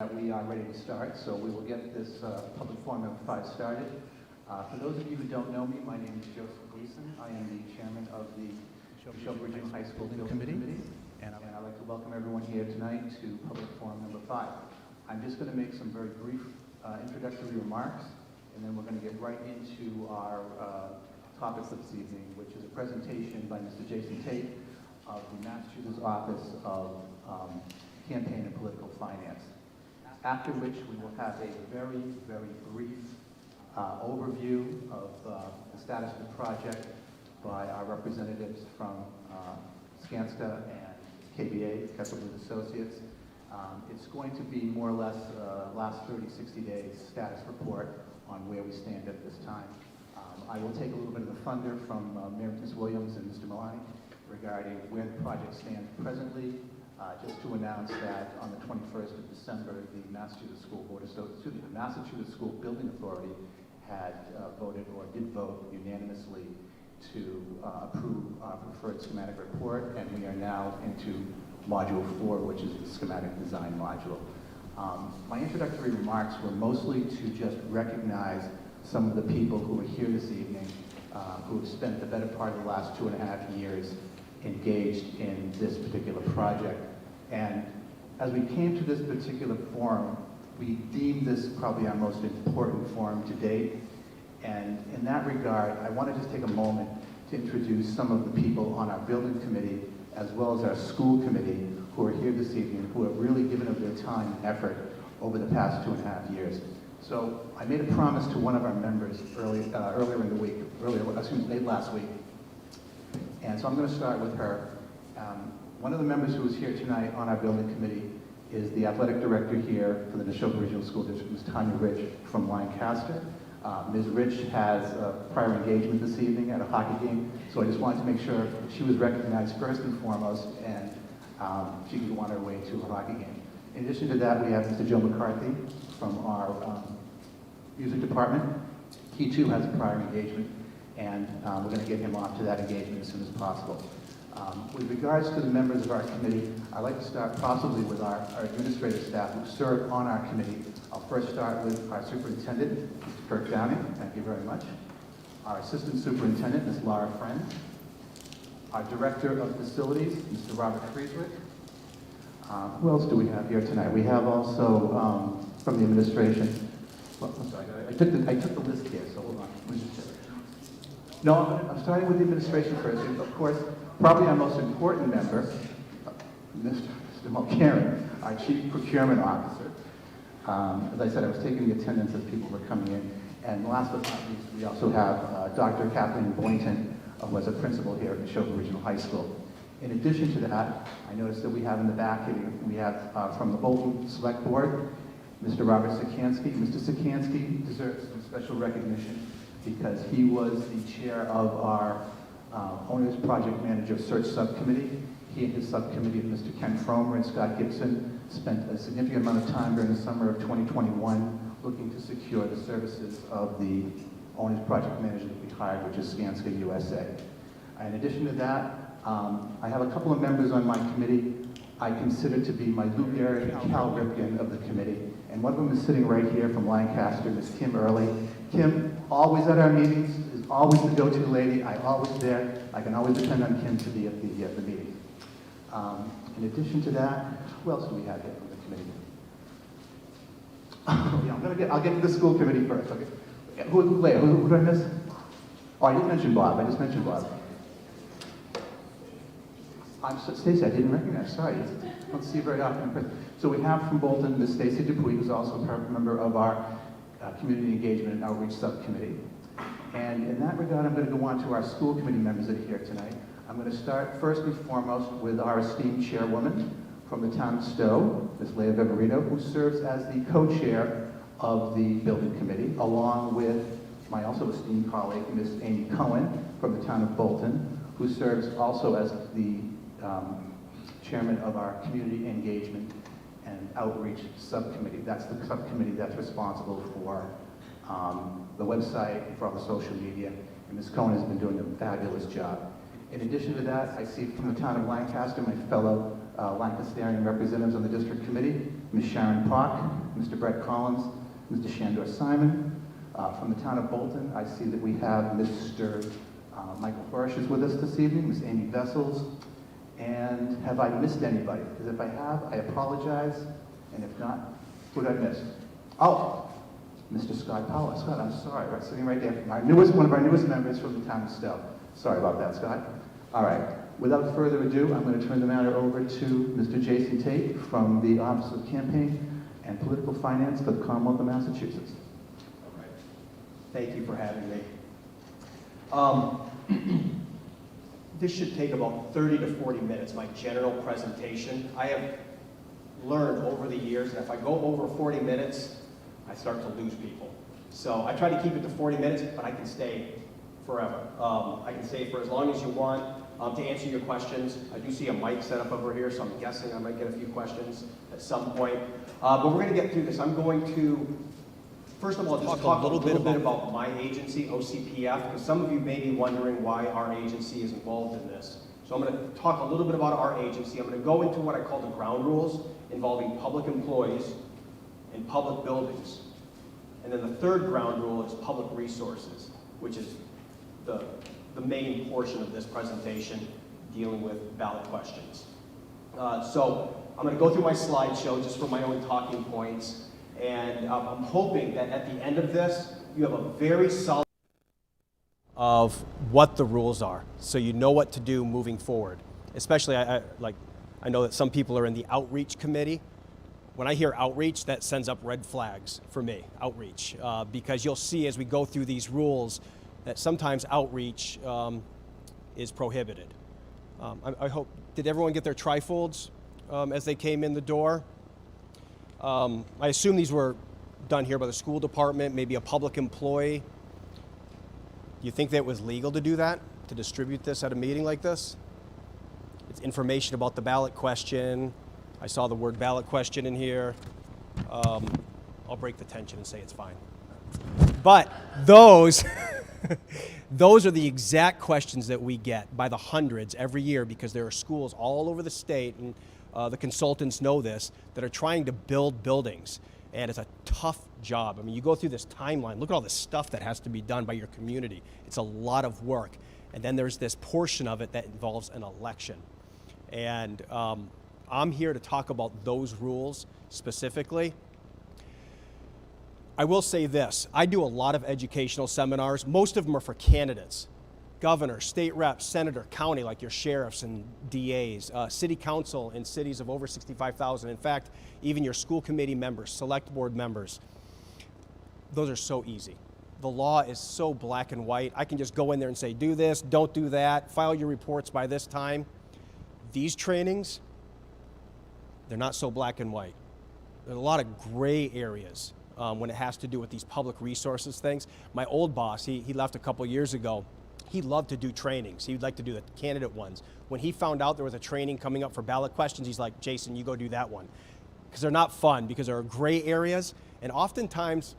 that we are ready to start, so we will get this public forum number 5 started. For those of you who don't know me, my name is Joseph Gleason. I am the chairman of the Neshoba Regional High School Building Committee, and I'd like to welcome everyone here tonight to public forum number 5. I'm just going to make some very brief introductory remarks, and then we're going to get right into our topic for this evening, which is a presentation by Mr. Jason Tate of the Massachusetts Office of Campaign and Political Finance. After which we will have a very, very brief overview of the status of the project by our representatives from Skanska and KBA, Kessler Booth Associates. It's going to be more or less last 30, 60 days status report on where we stand at this time. I will take a little bit of the thunder from Ms. Williams and Mr. Malani regarding where the project stands presently. Just to announce that on the 21st of December, the Massachusetts School Building Authority had voted, or did vote unanimously, to approve our preferred schematic report, and we are now into Module 4, which is the schematic design module. My introductory remarks were mostly to just recognize some of the people who are here this evening, who have spent the better part of the last 2.5 years engaged in this particular project. And as we came to this particular forum, we deemed this probably our most important forum to date. And in that regard, I want to just take a moment to introduce some of the people on our building committee, as well as our school committee, who are here this evening, who have really given up their time and effort over the past 2.5 years. So I made a promise to one of our members earlier in the week, late last week. And so I'm going to start with her. One of the members who is here tonight on our building committee is the athletic director here for the Neshoba Regional School District, Ms. Tanya Rich from Lancaster. Ms. Rich has a prior engagement this evening at a hockey game, so I just wanted to make sure that she was recognized first and foremost, and she could go on her way to a hockey game. In addition to that, we have Mr. Joe McCarthy from our music department. He too has a prior engagement, and we're going to get him off to that engagement as soon as possible. With regards to the members of our committee, I'd like to start possibly with our administrative staff who serve on our committee. I'll first start with our superintendent, Mr. Kirk Downing. Thank you very much. Our assistant superintendent, Ms. Laura Friend. Our director of facilities, Mr. Robert Friedrich. Who else do we have here tonight? We have also from the administration. Well, I'm sorry, I took the list here, so hold on. No, I'm starting with the administration first. Of course, probably our most important member, Mr. Mulcairn, our Chief Procurement Officer. As I said, I was taking the attendance as people were coming in. And last but not least, we also have Dr. Kathleen Boynton, who was a principal here at Neshoba Regional High School. In addition to that, I noticed that we have in the back here, we have from the Bolton Select Board, Mr. Robert Sikansky. Mr. Sikansky deserves some special recognition because he was the chair of our Owners Project Manager Search Subcommittee. He and his subcommittee, Mr. Ken Fromer and Scott Gibson, spent a significant amount of time during the summer of 2021 looking to secure the services of the Owners Project Manager that we hired, which is Skanska USA. In addition to that, I have a couple of members on my committee I consider to be my Lou Gehrig and Cal Ripken of the committee. And one of them is sitting right here from Lancaster, Ms. Kim Early. Kim, always at our meetings, is always the go-to lady. I'm always there. I can always depend on Kim to be at the meeting. In addition to that, who else do we have here from the committee? Yeah, I'll get to the school committee first. Okay. Who did I miss? Oh, I didn't mention Bob. I just mentioned Bob. Stacy, I didn't recognize. Sorry, I don't see you very often. So we have from Bolton Ms. Stacy Dupuy, who's also a member of our Community Engagement and Outreach Subcommittee. And in that regard, I'm going to go on to our school committee members that are here tonight. I'm going to start first and foremost with our esteemed chairwoman from the town of Stowe, Ms. Leah Viverito, who serves as the co-chair of the building committee, along with my also esteemed colleague, Ms. Amy Cohen from the town of Bolton, who serves also as the chairman of our Community Engagement and Outreach Subcommittee. That's the subcommittee that's responsible for the website, for all the social media, and Ms. Cohen has been doing a fabulous job. In addition to that, I see from the town of Lancaster my fellow Lancasterian representatives on the district committee, Ms. Sharon Park, Mr. Brett Collins, Mr. Shandor Simon. From the town of Bolton, I see that we have Mr. Michael Hirsch is with us this evening, Ms. Amy Vessels. And have I missed anybody? Because if I have, I apologize. And if not, who did I miss? Oh, Mr. Scott Powell. Scott, I'm sorry, right, sitting right there. One of our newest members from the town of Stowe. Sorry about that, Scott. All right, without further ado, I'm going to turn the matter over to Mr. Jason Tate from the Office of Campaign and Political Finance for the Commonwealth of Massachusetts. All right. Thank you for having me. This should take about 30 to 40 minutes, my general presentation. I have learned over the years that if I go over 40 minutes, I start to lose people. So I try to keep it to 40 minutes, but I can stay forever. I can stay for as long as you want to answer your questions. I do see a mic set up over here, so I'm guessing I might get a few questions at some point. But we're going to get through this. I'm going to, first of all, just talk a little bit about my agency, OCPF, because some of you may be wondering why our agency is involved in this. So I'm going to talk a little bit about our agency. I'm going to go into what I call the ground rules involving public employees and public buildings. And then the third ground rule is public resources, which is the main portion of this presentation dealing with ballot questions. So I'm going to go through my slideshow just for my own talking points. And I'm hoping that at the end of this, you have a very solid of what the rules are, so you know what to do moving forward. Especially, I know that some people are in the outreach committee. When I hear outreach, that sends up red flags for me, outreach, because you'll see as we go through these rules that sometimes outreach is prohibited. I hope, did everyone get their trifolds as they came in the door? I assume these were done here by the school department, maybe a public employee. Do you think that it was legal to do that, to distribute this at a meeting like this? It's information about the ballot question. I saw the word ballot question in here. I'll break the tension and say it's fine. But those, those are the exact questions that we get by the hundreds every year, because there are schools all over the state, and the consultants know this, that are trying to build buildings. And it's a tough job. I mean, you go through this timeline, look at all the stuff that has to be done by your community. It's a lot of work. And then there's this portion of it that involves an election. And I'm here to talk about those rules specifically. I will say this, I do a lot of educational seminars. Most of them are for candidates. Governor, state reps, senator, county, like your sheriffs and DAs, city council in cities of over 65,000. In fact, even your school committee members, select board members. Those are so easy. The law is so black and white. I can just go in there and say, do this, don't do that, file your reports by this time. These trainings, they're not so black and white. There's a lot of gray areas when it has to do with these public resources things. My old boss, he left a couple years ago. He loved to do trainings. He'd like to do the candidate ones. When he found out there was a training coming up for ballot questions, he's like, Jason, you go do that one. Because they're not fun, because there are gray areas. And oftentimes,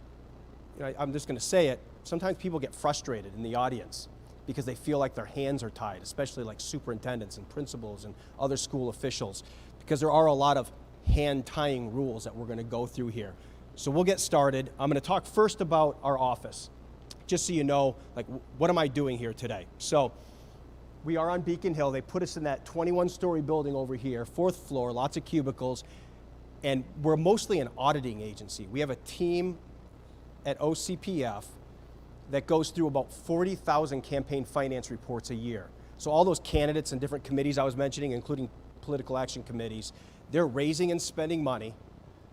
you know, I'm just going to say it, sometimes people get frustrated in the audience because they feel like their hands are tied, especially like superintendents and principals and other school officials, because there are a lot of hand-tying rules that we're going to go through here. So we'll get started. I'm going to talk first about our office, just so you know, like, what am I doing here today? So we are on Beacon Hill. They put us in that 21-story building over here, 4th floor, lots of cubicles, and we're mostly an auditing agency. We have a team at OCPF that goes through about 40,000 campaign finance reports a year. So all those candidates and different committees I was mentioning, including political action committees, they're raising and spending money.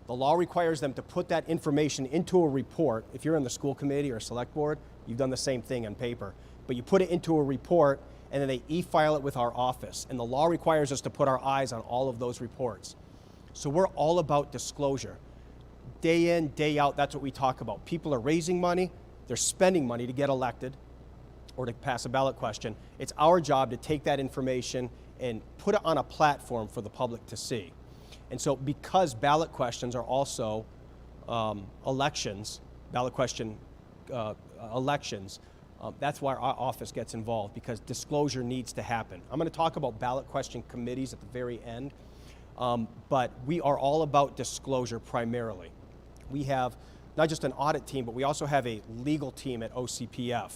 The law requires them to put that information into a report. If you're in the school committee or select board, you've done the same thing on paper. But you put it into a report, and then they e-file it with our office. And the law requires us to put our eyes on all of those reports. So we're all about disclosure. Day in, day out, that's what we talk about. People are raising money, they're spending money to get elected or to pass a ballot question. It's our job to take that information and put it on a platform for the public to see. And so because ballot questions are also elections, ballot question elections, that's why our office gets involved, because disclosure needs to happen. I'm going to talk about ballot question committees at the very end. But we are all about disclosure primarily. We have not just an audit team, but we also have a legal team at OCPF.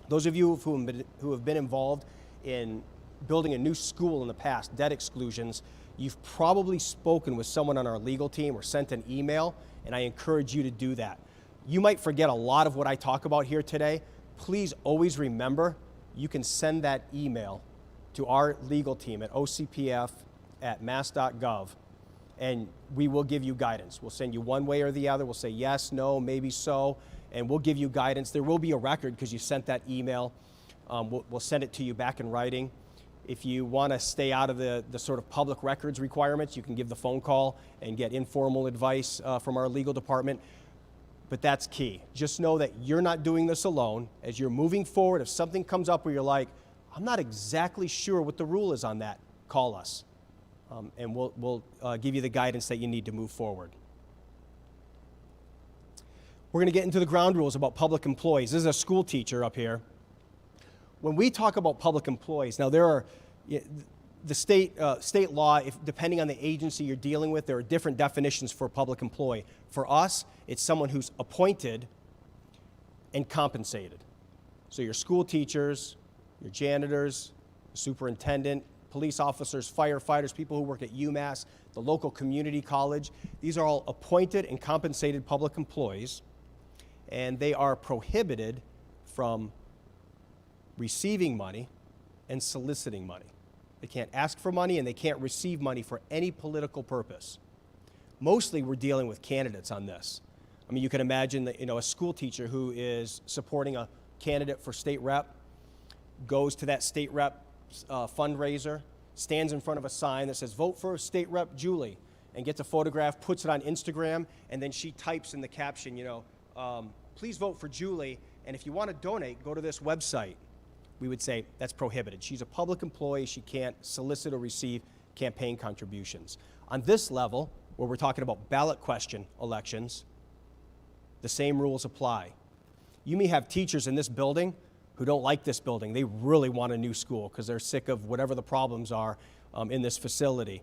Those of you who have been involved in building a new school in the past, debt exclusions, you've probably spoken with someone on our legal team or sent an email, and I encourage you to do that. You might forget a lot of what I talk about here today. Please always remember, you can send that email to our legal team at ocpf@mass.gov, and we will give you guidance. We'll send you one way or the other. We'll say yes, no, maybe so, and we'll give you guidance. There will be a record because you sent that email. We'll send it to you back in writing. If you want to stay out of the sort of public records requirements, you can give the phone call and get informal advice from our legal department. But that's key. Just know that you're not doing this alone. As you're moving forward, if something comes up where you're like, I'm not exactly sure what the rule is on that, call us. And we'll give you the guidance that you need to move forward. We're going to get into the ground rules about public employees. This is a school teacher up here. When we talk about public employees, now there are the state law, depending on the agency you're dealing with, there are different definitions for public employee. For us, it's someone who's appointed and compensated. So your school teachers, your janitors, the superintendent, police officers, firefighters, people who work at UMass, the local community college, these are all appointed and compensated public employees, and they are prohibited from receiving money and soliciting money. They can't ask for money and they can't receive money for any political purpose. Mostly we're dealing with candidates on this. I mean, you can imagine that, a school teacher who is supporting a candidate for state rep, goes to that state rep fundraiser, stands in front of a sign that says, vote for state rep Julie, and gets a photograph, puts it on Instagram, and then she types in the caption, please vote for Julie, and if you want to donate, go to this website. We would say that's prohibited. She's a public employee. She can't solicit or receive campaign contributions. On this level, where we're talking about ballot question elections, the same rules apply. You may have teachers in this building who don't like this building. They really want a new school because they're sick of whatever the problems are in this facility.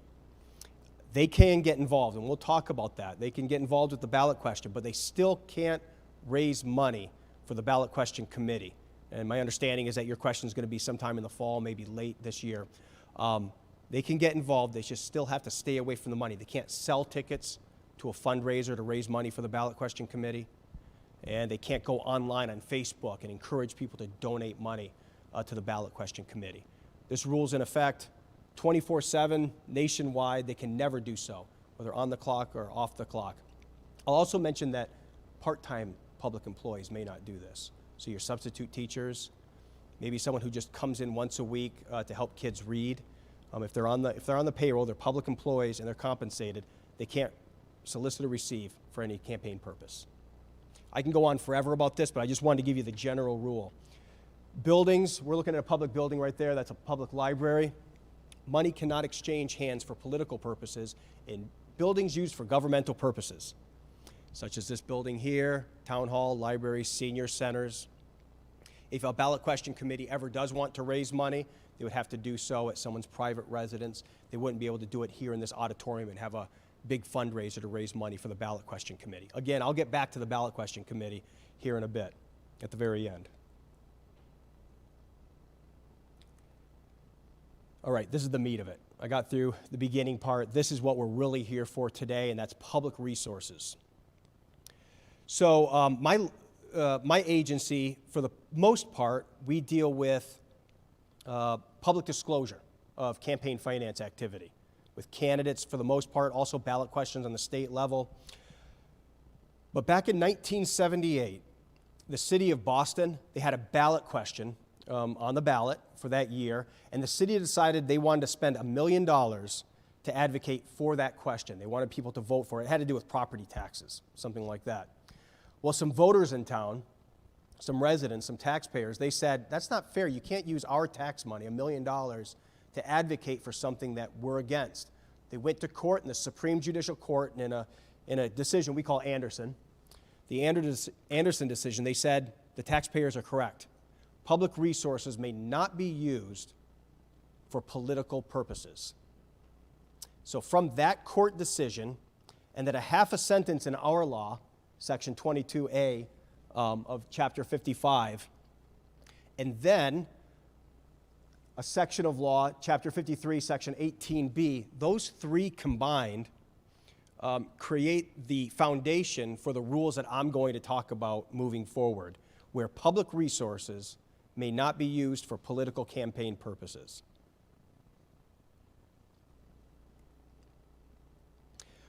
They can get involved, and we'll talk about that. They can get involved with the ballot question, but they still can't raise money for the ballot question committee. And my understanding is that your question is going to be sometime in the fall, maybe late this year. They can get involved. They just still have to stay away from the money. They can't sell tickets to a fundraiser to raise money for the ballot question committee. And they can't go online on Facebook and encourage people to donate money to the ballot question committee. This rule's in effect 24/7 nationwide. They can never do so, whether on the clock or off the clock. I'll also mention that part-time public employees may not do this. So your substitute teachers, maybe someone who just comes in once a week to help kids read. If they're on the payroll, they're public employees and they're compensated, they can't solicit or receive for any campaign purpose. I can go on forever about this, but I just wanted to give you the general rule. Buildings, we're looking at a public building right there, that's a public library. Money cannot exchange hands for political purposes in buildings used for governmental purposes, such as this building here, town hall, libraries, senior centers. If a ballot question committee ever does want to raise money, they would have to do so at someone's private residence. They wouldn't be able to do it here in this auditorium and have a big fundraiser to raise money for the ballot question committee. Again, I'll get back to the ballot question committee here in a bit, at the very end. All right, this is the meat of it. I got through the beginning part. This is what we're really here for today, and that's public resources. So my agency, for the most part, we deal with public disclosure of campaign finance activity with candidates for the most part, also ballot questions on the state level. But back in 1978, the city of Boston, they had a ballot question on the ballot for that year, and the city decided they wanted to spend $1 million to advocate for that question. They wanted people to vote for it. It had to do with property taxes, something like that. Well, some voters in town, some residents, some taxpayers, they said, that's not fair. You can't use our tax money, $1 million, to advocate for something that we're against. They went to court in the Supreme Judicial Court, and in a decision we call Anderson, the Anderson decision, they said the taxpayers are correct. Public resources may not be used for political purposes. So from that court decision, and then a half a sentence in our law, section 22A of chapter 55, and then a section of law, chapter 53, section 18B, those three combined create the foundation for the rules that I'm going to talk about moving forward, where public resources may not be used for political campaign purposes.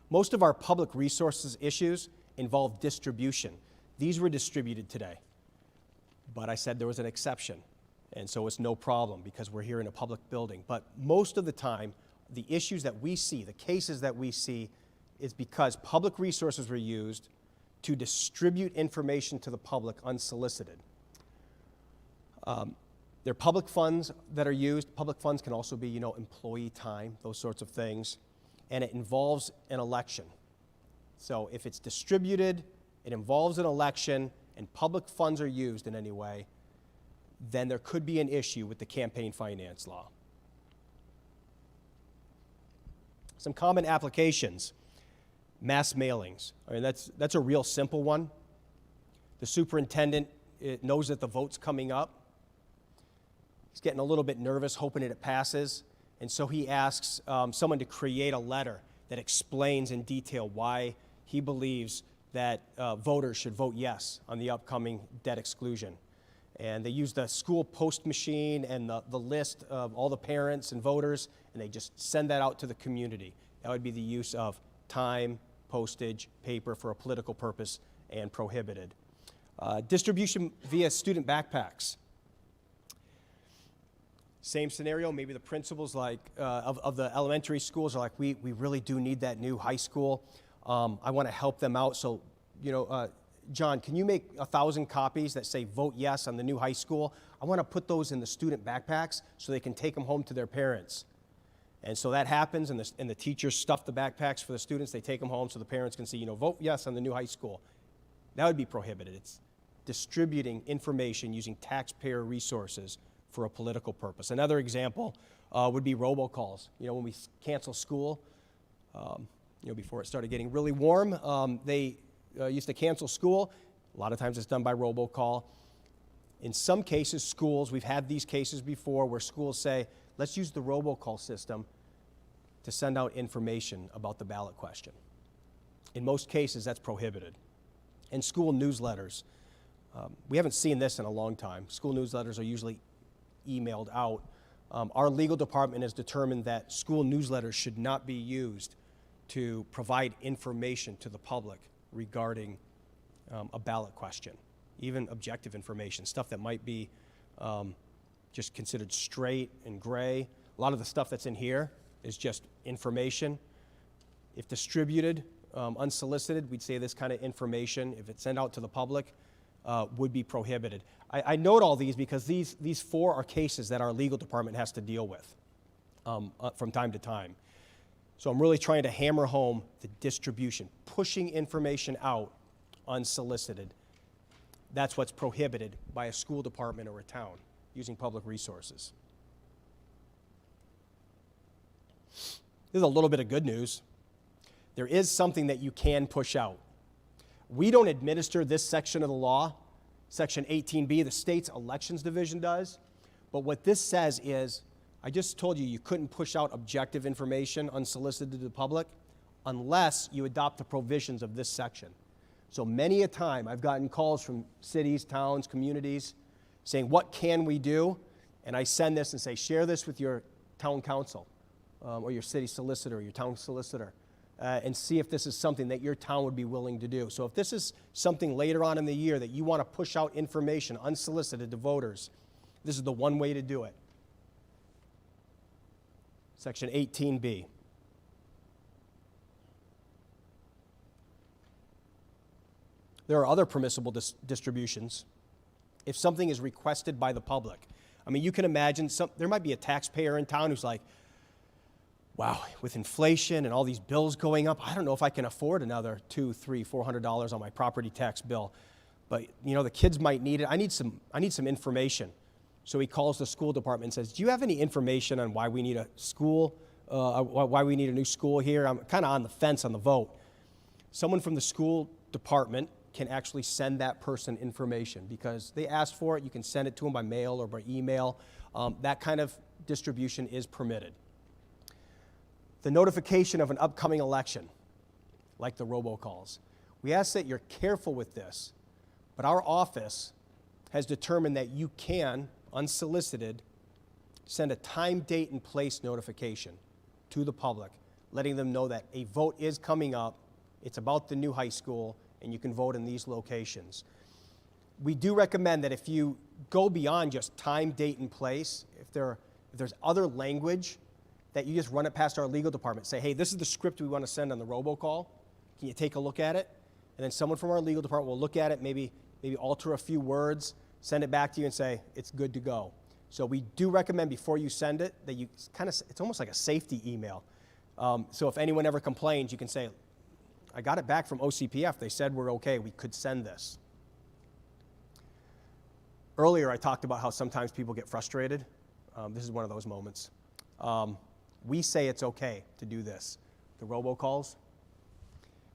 Most of our public resources issues involve distribution. These were distributed today, but I said there was an exception, and so it's no problem because we're here in a public building. But most of the time, the issues that we see, the cases that we see, is because public resources were used to distribute information to the public unsolicited. There are public funds that are used. Public funds can also be, employee time, those sorts of things, and it involves an election. So if it's distributed, it involves an election, and public funds are used in any way, then there could be an issue with the campaign finance law. Some common applications. Mass mailings. I mean, that's a real simple one. The superintendent knows that the vote's coming up. He's getting a little bit nervous, hoping that it passes, and so he asks someone to create a letter that explains in detail why he believes that voters should vote yes on the upcoming debt exclusion. And they use the school post machine and the list of all the parents and voters, and they just send that out to the community. That would be the use of time, postage, paper for a political purpose, and prohibited. Distribution via student backpacks. Same scenario, maybe the principals of the elementary schools are like, we really do need that new high school. I want to help them out, so, John, can you make 1,000 copies that say vote yes on the new high school? I want to put those in the student backpacks so they can take them home to their parents. And so that happens, and the teachers stuff the backpacks for the students. They take them home so the parents can see, vote yes on the new high school. That would be prohibited. It's distributing information using taxpayer resources for a political purpose. Another example would be robocalls. When we cancel school, before it started getting really warm, they used to cancel school. A lot of times it's done by robocall. In some cases, schools, we've had these cases before where schools say, let's use the robocall system to send out information about the ballot question. In most cases, that's prohibited. And school newsletters. We haven't seen this in a long time. School newsletters are usually emailed out. Our legal department has determined that school newsletters should not be used to provide information to the public regarding a ballot question, even objective information, stuff that might be just considered straight and gray. A lot of the stuff that's in here is just information. If distributed, unsolicited, we'd say this kind of information, if it's sent out to the public, would be prohibited. I note all these because these four are cases that our legal department has to deal with from time to time. So I'm really trying to hammer home the distribution, pushing information out unsolicited. That's what's prohibited by a school department or a town, using public resources. There's a little bit of good news. There is something that you can push out. We don't administer this section of the law, Section 18B, the state's elections division does. But what this says is, I just told you couldn't push out objective information unsolicited to the public unless you adopt the provisions of this section. So many a time I've gotten calls from cities, towns, communities saying, what can we do? And I send this and say, share this with your town council or your city solicitor or your town solicitor and see if this is something that your town would be willing to do. So if this is something later on in the year that you want to push out information unsolicited to voters, this is the one way to do it. Section 18B. There are other permissible distributions. If something is requested by the public, I mean, you can imagine there might be a taxpayer in town who's like, wow, with inflation and all these bills going up, I don't know if I can afford another $200, $300, $400 on my property tax bill. But the kids might need it. I need some information. So he calls the school department and says, do you have any information on why we need a school why we need a new school here. I'm kind of on the fence on the vote. Someone from the school department can actually send that person information because they asked for it. You can send it to them by mail or by email. That kind of distribution is permitted. The notification of an upcoming election, like the robocalls. We ask that you're careful with this, but our office has determined that you can, unsolicited, send a time, date, and place notification to the public, letting them know that a vote is coming up, it's about the new high school, and you can vote in these locations. We do recommend that if you go beyond just time, date, and place, if there's other language, that you just run it past our legal department. Say, hey, this is the script we want to send on the robocall. Can you take a look at it? And then someone from our legal department will look at it, maybe alter a few words, send it back to you and say, it's good to go. So we do recommend before you send it that you it's almost like a safety email. So if anyone ever complains, you can say, I got it back from OCPF. They said we're okay. We could send this. Earlier, I talked about how sometimes people get frustrated. This is one of those moments. We say it's okay to do this. The robocalls,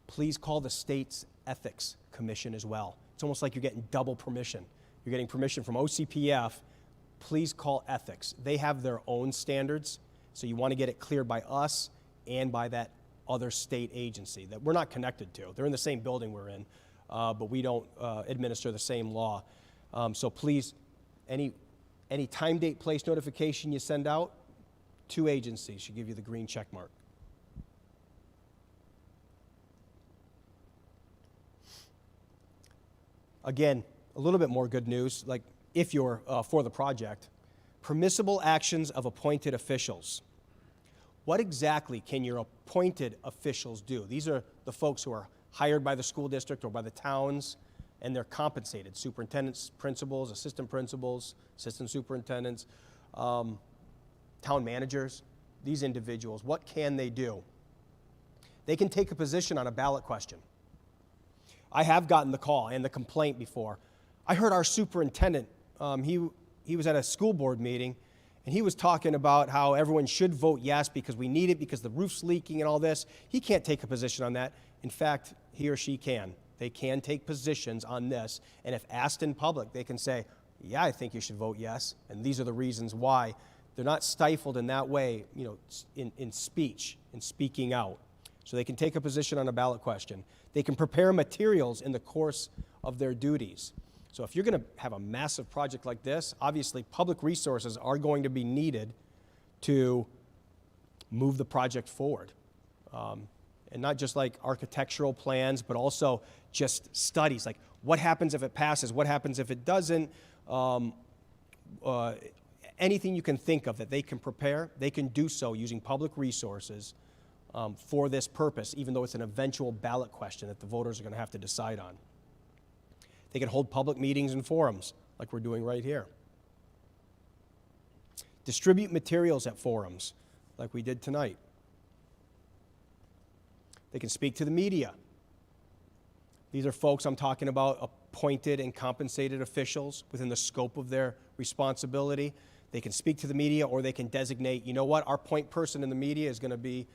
please call the state's ethics commission as well. It's almost like you're getting double permission. You're getting permission from OCPF. Please call ethics. They have their own standards, so you want to get it cleared by us and by that other state agency that we're not connected to. They're in the same building we're in, but we don't administer the same law. So please, any time, date, place notification you send out, 2 agencies should give you the green check mark. Again, a little bit more good news, like if you're for the project. Permissible actions of appointed officials. What exactly can your appointed officials do? These are the folks who are hired by the school district or by the towns, and they're compensated. Superintendents, principals, assistant superintendents, town managers, these individuals, what can they do? They can take a position on a ballot question. I have gotten the call and the complaint before. I heard our superintendent, he was at a school board meeting, and he was talking about how everyone should vote yes because we need it, because the roof's leaking and all this. He can't take a position on that. In fact, he or she can. They can take positions on this, and if asked in public, they can say, yeah, I think you should vote yes, and these are the reasons why. They're not stifled in that way, in speech, in speaking out. So they can take a position on a ballot question. They can prepare materials in the course of their duties. So if you're going to have a massive project like this, obviously public resources are going to be needed to move the project forward. And not just like architectural plans, but also just studies, like what happens if it passes, what happens if it doesn't, anything you can think of that they can prepare, they can do so using public resources for this purpose, even though it's an eventual ballot question that the voters are going to have to decide on. They can hold public meetings and forums, like we're doing right here. Distribute materials at forums, like we did tonight. They can speak to the media. These are folks I'm talking about, appointed and compensated officials within the scope of their responsibility. They can speak to the media, or they can designate, you know what, our point person in the media is going to be,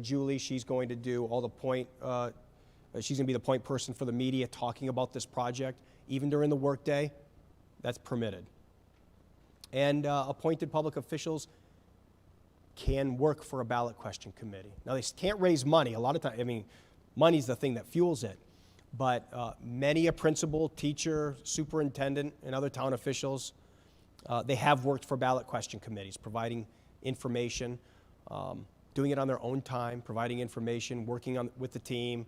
Julie. She's going to do all the point, she's going to be the point person for the media talking about this project, even during the workday. That's permitted. And appointed public officials can work for a ballot question committee. Now, they can't raise money. A lot of times, money's the thing that fuels it. But many a principal, teacher, superintendent, and other town officials, they have worked for ballot question committees, providing information, doing it on their own time, providing information, working with the team,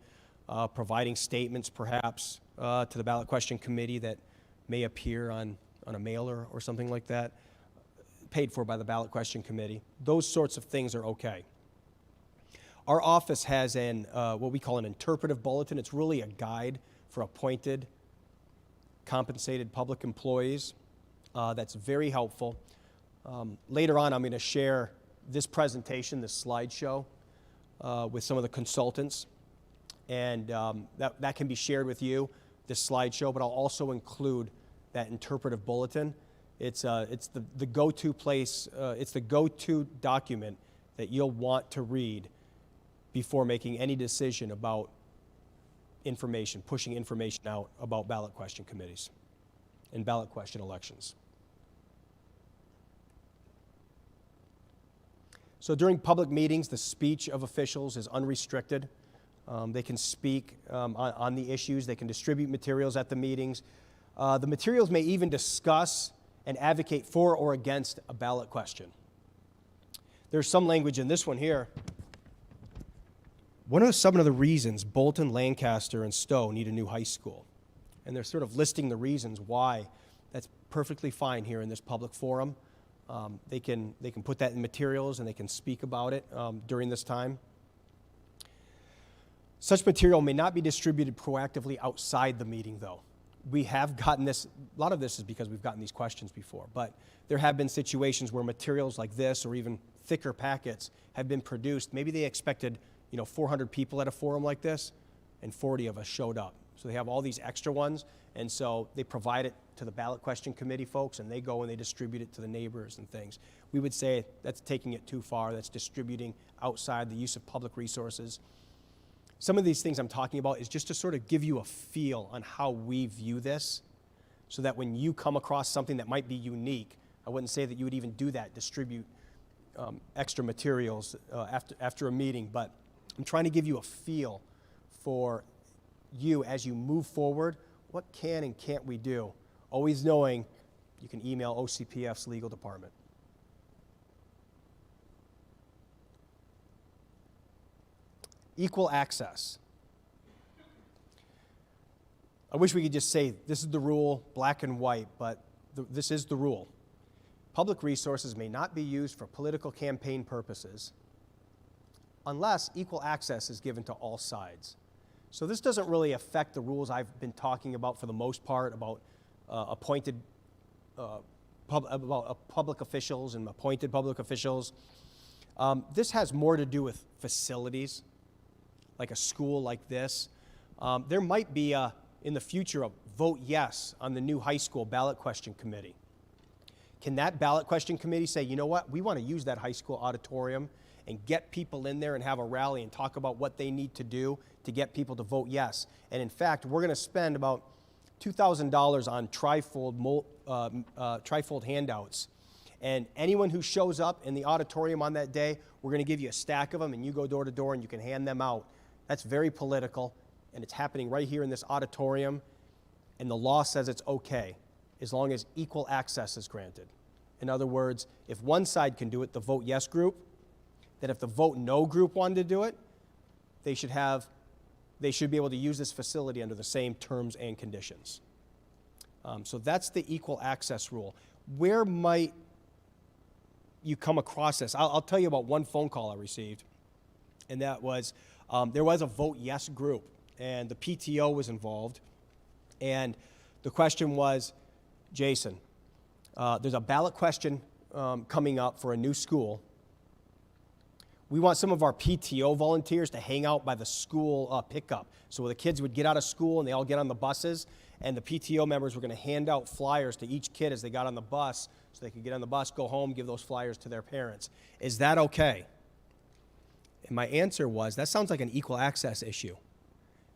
providing statements perhaps to the ballot question committee that may appear on a mailer or something like that, paid for by the ballot question committee. Those sorts of things are okay. Our office has what we call an interpretive bulletin. It's really a guide for appointed, compensated public employees. That's very helpful. Later on, I'm going to share this presentation, this slideshow, with some of the consultants. And that can be shared with you, this slideshow, but I'll also include that interpretive bulletin. It's the go-to place, it's the go-to document that you'll want to read before making any decision about information, pushing information out about ballot question committees and ballot question elections. So during public meetings, the speech of officials is unrestricted. They can speak on the issues. They can distribute materials at the meetings. The materials may even discuss and advocate for or against a ballot question. There's some language in this one here. What are some of the reasons Bolton, Lancaster, and Stowe need a new high school? And they're sort of listing the reasons why. That's perfectly fine here in this public forum. They can put that in materials and they can speak about it during this time. Such material may not be distributed proactively outside the meeting, though. We have gotten this, a lot of this is because we've gotten these questions before, but there have been situations where materials like this or even thicker packets have been produced. Maybe they expected 400 people at a forum like this, and 40 of us showed up. So they have all these extra ones, and so they provide it to the ballot question committee folks, and they go and they distribute it to the neighbors and things. We would say that's taking it too far. That's distributing outside the use of public resources. Some of these things I'm talking about is just to sort of give you a feel on how we view this, so that when you come across something that might be unique, I wouldn't say that you would even do that, distribute extra materials after a meeting, but I'm trying to give you a feel for you as you move forward. What can and can't we do? Always knowing you can email OCPF's legal department. Equal access. I wish we could just say this is the rule, black and white, but this is the rule. Public resources may not be used for political campaign purposes unless equal access is given to all sides. So this doesn't really affect the rules I've been talking about for the most part about public officials and appointed public officials. This has more to do with facilities, like a school like this. There might be, in the future, a vote yes on the new high school ballot question committee. Can that ballot question committee say, you know what, we want to use that high school auditorium and get people in there and have a rally and talk about what they need to do to get people to vote yes? And in fact, we're going to spend about $2,000 on trifold handouts. And anyone who shows up in the auditorium on that day, we're going to give you a stack of them, and you go door to door and you can hand them out. That's very political, and it's happening right here in this auditorium, and the law says it's okay as long as equal access is granted. In other words, if one side can do it, the vote yes group, that if the vote no group wanted to do it, they should be able to use this facility under the same terms and conditions. So that's the equal access rule. Where might you come across this? I'll tell you about one phone call I received, and that was, there was a vote yes group, and the PTO was involved, and the question was, Jason, there's a ballot question coming up for a new school. We want some of our PTO volunteers to hang out by the school pickup. So the kids would get out of school and they all get on the buses, and the PTO members were going to hand out flyers to each kid as they got on the bus so they could get on the bus, go home, give those flyers to their parents. Is that okay? And my answer was, that sounds like an equal access issue.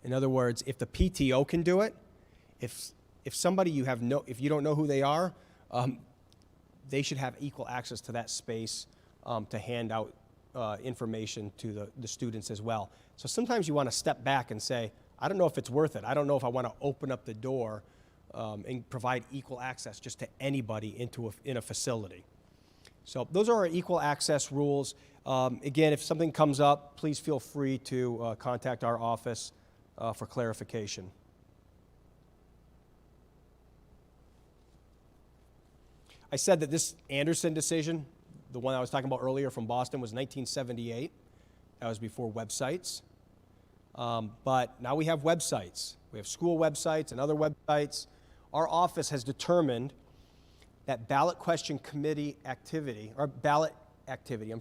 In other words, if the PTO can do it, if somebody if you don't know who they are, they should have equal access to that space to hand out information to the students as well. So sometimes you want to step back and say, I don't know if it's worth it. I don't know if I want to open up the door and provide equal access just to anybody in a facility. So those are our equal access rules. Again, if something comes up, please feel free to contact our office for clarification. I said that this Anderson decision, the one I was talking about earlier from Boston, was 1978. That was before websites. But now we have websites. We have school websites and other websites. Our office has determined that ballot question committee activity, or ballot activity,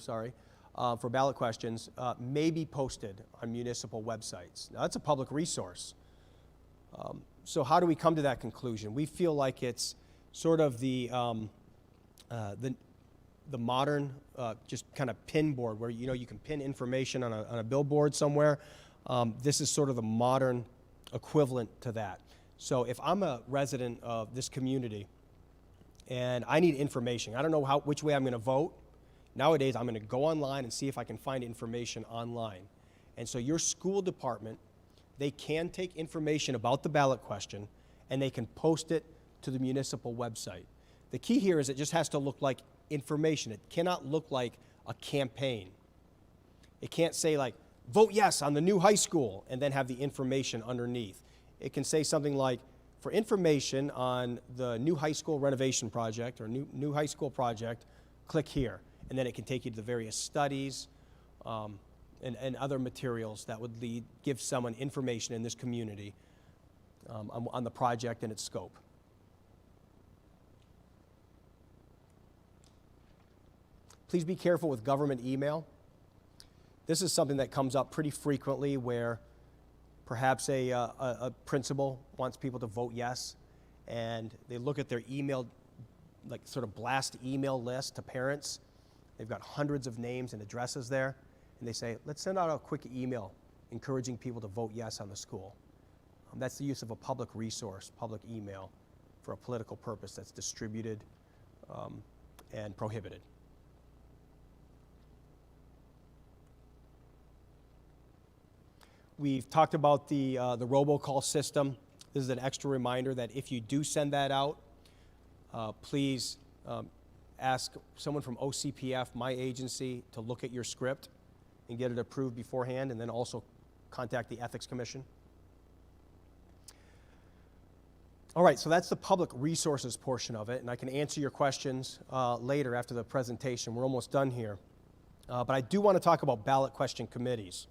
for ballot questions may be posted on municipal websites. Now, that's a public resource. So how do we come to that conclusion? We feel like it's sort of the the modern, just kind of pin board where, you know, you can pin information on a billboard somewhere. This is sort of the modern equivalent to that. So if I'm a resident of this community and I need information, I don't know which way I'm going to vote. Nowadays, I'm going to go online and see if I can find information online. And so your school department, they can take information about the ballot question and they can post it to the municipal website. The key here is it just has to look like information. It cannot look like a campaign. It can't say like, vote yes on the new high school, and then have the information underneath. It can say something like, for information on the new high school renovation project or new high school project, click here. And then it can take you to the various studies and other materials that would give someone information in this community on the project and its scope. Please be careful with government email. This is something that comes up pretty frequently where perhaps a principal wants people to vote yes, and they look at their email, like sort of blast email list to parents. They've got hundreds of names and addresses there, and they say, let's send out a quick email encouraging people to vote yes on the school. That's the use of a public resource, public email, for a political purpose that's distributed and prohibited. We've talked about the robocall system. This is an extra reminder that if you do send that out, please ask someone from OCPF, my agency, to look at your script and get it approved beforehand, and then also contact the Ethics Commission. All right, so that's the public resources portion of it, and I can answer your questions later after the presentation. We're almost done here. But I do want to talk about ballot question committees.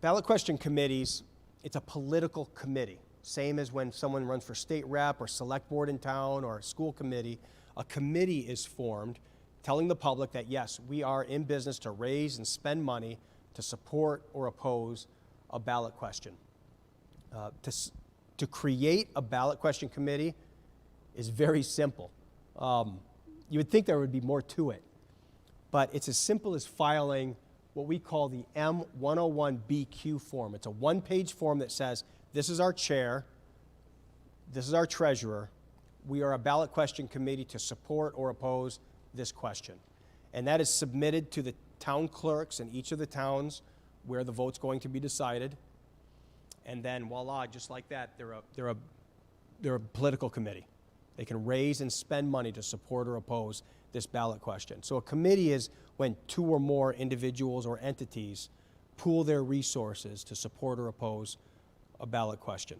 Ballot question committees, it's a political committee. Same as when someone runs for state rep or select board in town or a school committee. A committee is formed telling the public that, yes, we are in business to raise and spend money to support or oppose a ballot question. To create a ballot question committee is very simple. You would think there would be more to it, but it's as simple as filing what we call the M101BQ form. It's a one-page form that says, this is our chair, this is our treasurer, we are a ballot question committee to support or oppose this question. And that is submitted to the town clerks in each of the towns where the vote's going to be decided. And then voila, just like that, they're a political committee. They can raise and spend money to support or oppose this ballot question. So a committee is when two or more individuals or entities pool their resources to support or oppose a ballot question.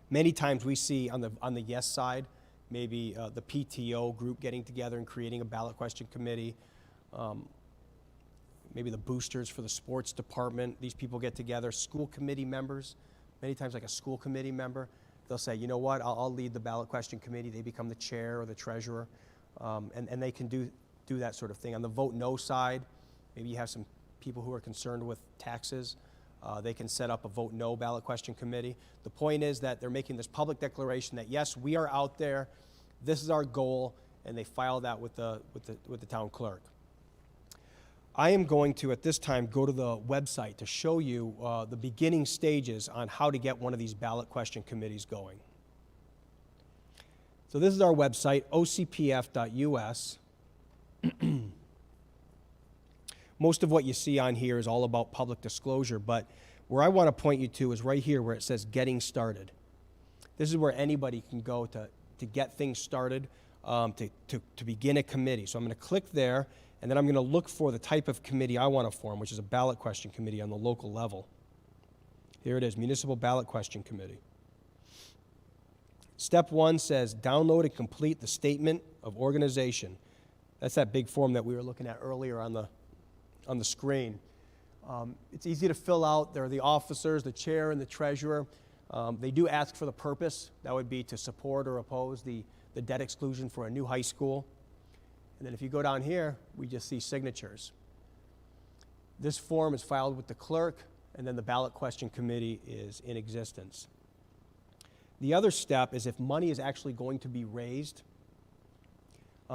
Many times we see on the yes side, maybe the PTO group getting together and creating a ballot question committee. Maybe the boosters for the sports department, these people get together. School committee members, many times like a school committee member, they'll say, you know what, I'll lead the ballot question committee. They become the chair or the treasurer, and they can do that sort of thing. On the vote no side, maybe you have some people who are concerned with taxes. They can set up a vote no ballot question committee. The point is that they're making this public declaration that, yes, we are out there, this is our goal, and they file that with the town clerk. I am going to, at this time, go to the website to show you the beginning stages on how to get one of these ballot question committees going. So this is our website, ocpf.us. Most of what you see on here is all about public disclosure, but where I want to point you to is right here where it says Getting Started. This is where anybody can go to get things started, to begin a committee. So I'm going to click there, and then I'm going to look for the type of committee I want to form, which is a ballot question committee on the local level. Here it is, Municipal Ballot Question Committee. Step 1 says download and complete the statement of organization. That's that big form that we were looking at earlier on the screen. It's easy to fill out. There are the officers, the chair and the treasurer. They do ask for the purpose. That would be to support or oppose the debt exclusion for a new high school. And then if you go down here, we just see signatures. This form is filed with the clerk, and then the ballot question committee is in existence. The other step is if money is actually going to be raised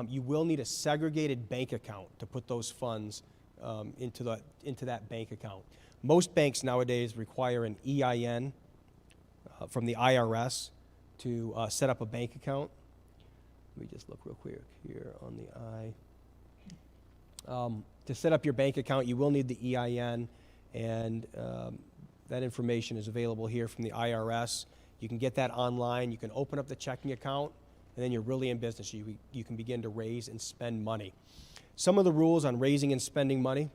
you will need a segregated bank account to put those funds into that bank account. Most banks nowadays require an EIN from the IRS to set up a bank account. Let me just look real quick here on the I. To set up your bank account, you will need the EIN, and that information is available here from the IRS. You can get that online. You can open up the checking account, and then you're really in business. You can begin to raise and spend money. Some of the rules on raising and spending money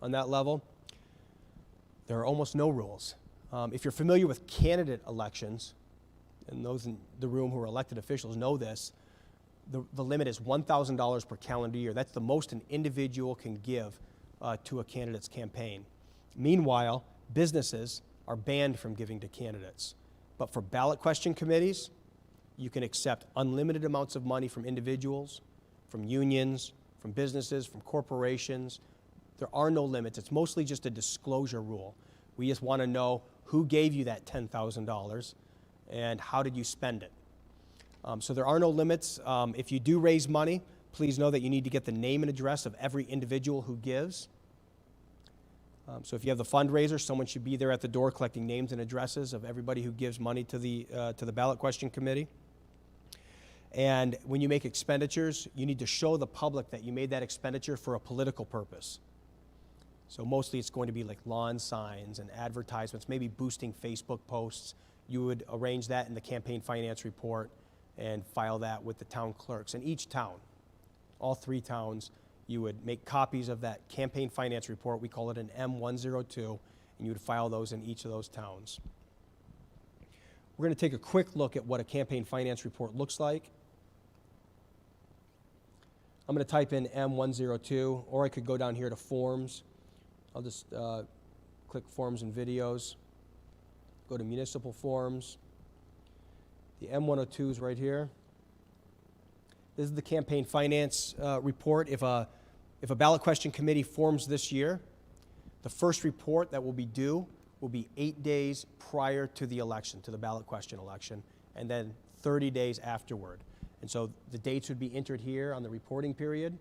on that level, there are almost no rules. If you're familiar with candidate elections, and those in the room who are elected officials know this, the limit is $1,000 per calendar year. That's the most an individual can give to a candidate's campaign. Meanwhile, businesses are banned from giving to candidates. But for ballot question committees, you can accept unlimited amounts of money from individuals, from unions, from businesses, from corporations. There are no limits. It's mostly just a disclosure rule. We just want to know who gave you that $10,000 and how did you spend it. So there are no limits. If you do raise money, please know that you need to get the name and address of every individual who gives. So if you have the fundraiser, someone should be there at the door collecting names and addresses of everybody who gives money to the ballot question committee. And when you make expenditures, you need to show the public that you made that expenditure for a political purpose. So mostly it's going to be like lawn signs and advertisements, maybe boosting Facebook posts. You would arrange that in the campaign finance report and file that with the town clerks. In each town, all 3 towns, you would make copies of that campaign finance report. We call it an M102, and you would file those in each of those towns. We're going to take a quick look at what a campaign finance report looks like. I'm going to type in M102, or I could go down here to Forms. I'll just click Forms and Videos, go to Municipal Forms. The M102 is right here. This is the campaign finance report. If a ballot question committee forms this year, the first report that will be due will be 8 days prior to the election, to the ballot question election, and then 30 days afterward. And so the dates would be entered here on the reporting period.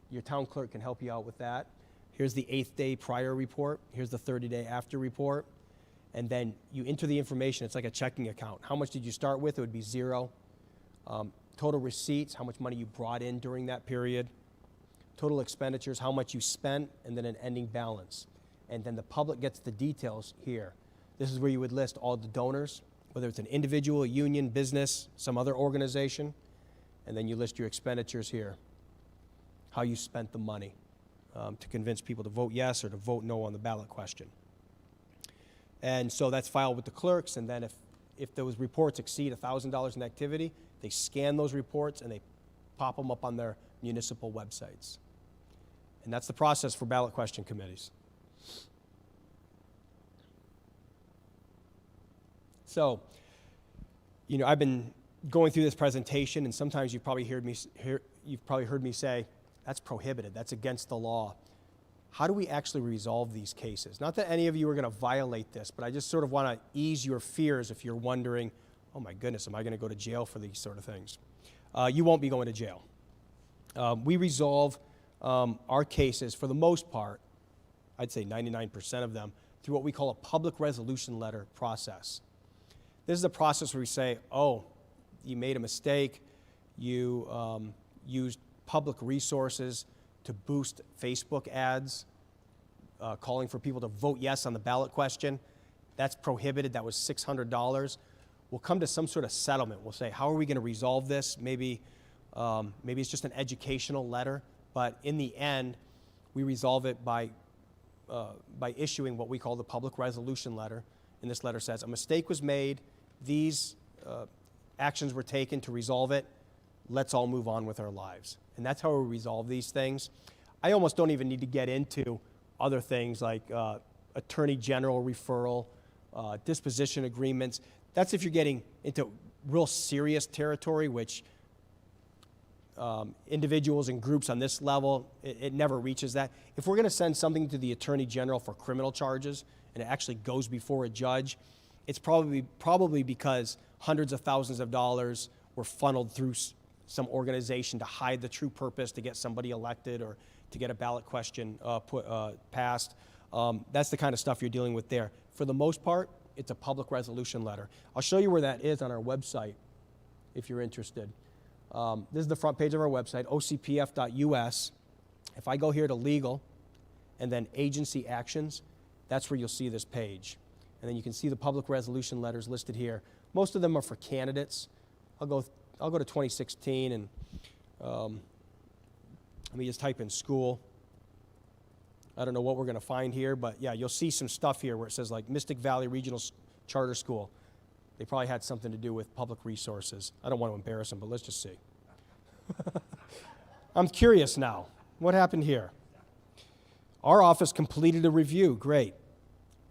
Your town clerk can help you out with that. Here's the 8th day prior report. Here's the 30-day after report. And then you enter the information. It's like a checking account. How much did you start with? It would be 0. Total receipts, how much money you brought in during that period. Total expenditures, how much you spent, and then an ending balance. And then the public gets the details here. This is where you would list all the donors, whether it's an individual, a union, business, some other organization. And then you list your expenditures here, how you spent the money to convince people to vote yes or to vote no on the ballot question. And so that's filed with the clerks, and then if those reports exceed $1,000 in activity, they scan those reports and they pop them up on their municipal websites. And that's the process for ballot question committees. So, I've been going through this presentation, and sometimes you've probably heard me say, that's prohibited, that's against the law. How do we actually resolve these cases? Not that any of you are going to violate this, but I just sort of want to ease your fears if you're wondering, oh my goodness, am I going to go to jail for these sort of things? You won't be going to jail. We resolve our cases, for the most part, I'd say 99% of them, through what we call a public resolution letter process. This is a process where we say, oh, you made a mistake, you used public resources to boost Facebook ads, calling for people to vote yes on the ballot question. That's prohibited. That was $600. We'll come to some sort of settlement. We'll say, how are we going to resolve this? Maybe it's just an educational letter, but in the end, we resolve it by issuing what we call the public resolution letter. And this letter says, a mistake was made. These actions were taken to resolve it. Let's all move on with our lives. And that's how we resolve these things. I almost don't even need to get into other things like attorney general referral, disposition agreements. That's if you're getting into real serious territory, which individuals and groups on this level, it never reaches that. If we're going to send something to the attorney general for criminal charges and it actually goes before a judge, it's probably because hundreds of thousands of dollars were funneled through some organization to hide the true purpose to get somebody elected or to get a ballot question passed. That's the kind of stuff you're dealing with there. For the most part, it's a public resolution letter. I'll show you where that is on our website if you're interested. This is the front page of our website, ocpf.us. If I go here to legal and then agency actions, that's where you'll see this page. And then you can see the public resolution letters listed here. Most of them are for candidates. I'll go to 2016 and let me just type in school. I don't know what we're going to find here, but yeah, you'll see some stuff here where it says like Mystic Valley Regional Charter School. They probably had something to do with public resources. I don't want to embarrass them, but let's just see. I'm curious now. What happened here? Our office completed a review. Great.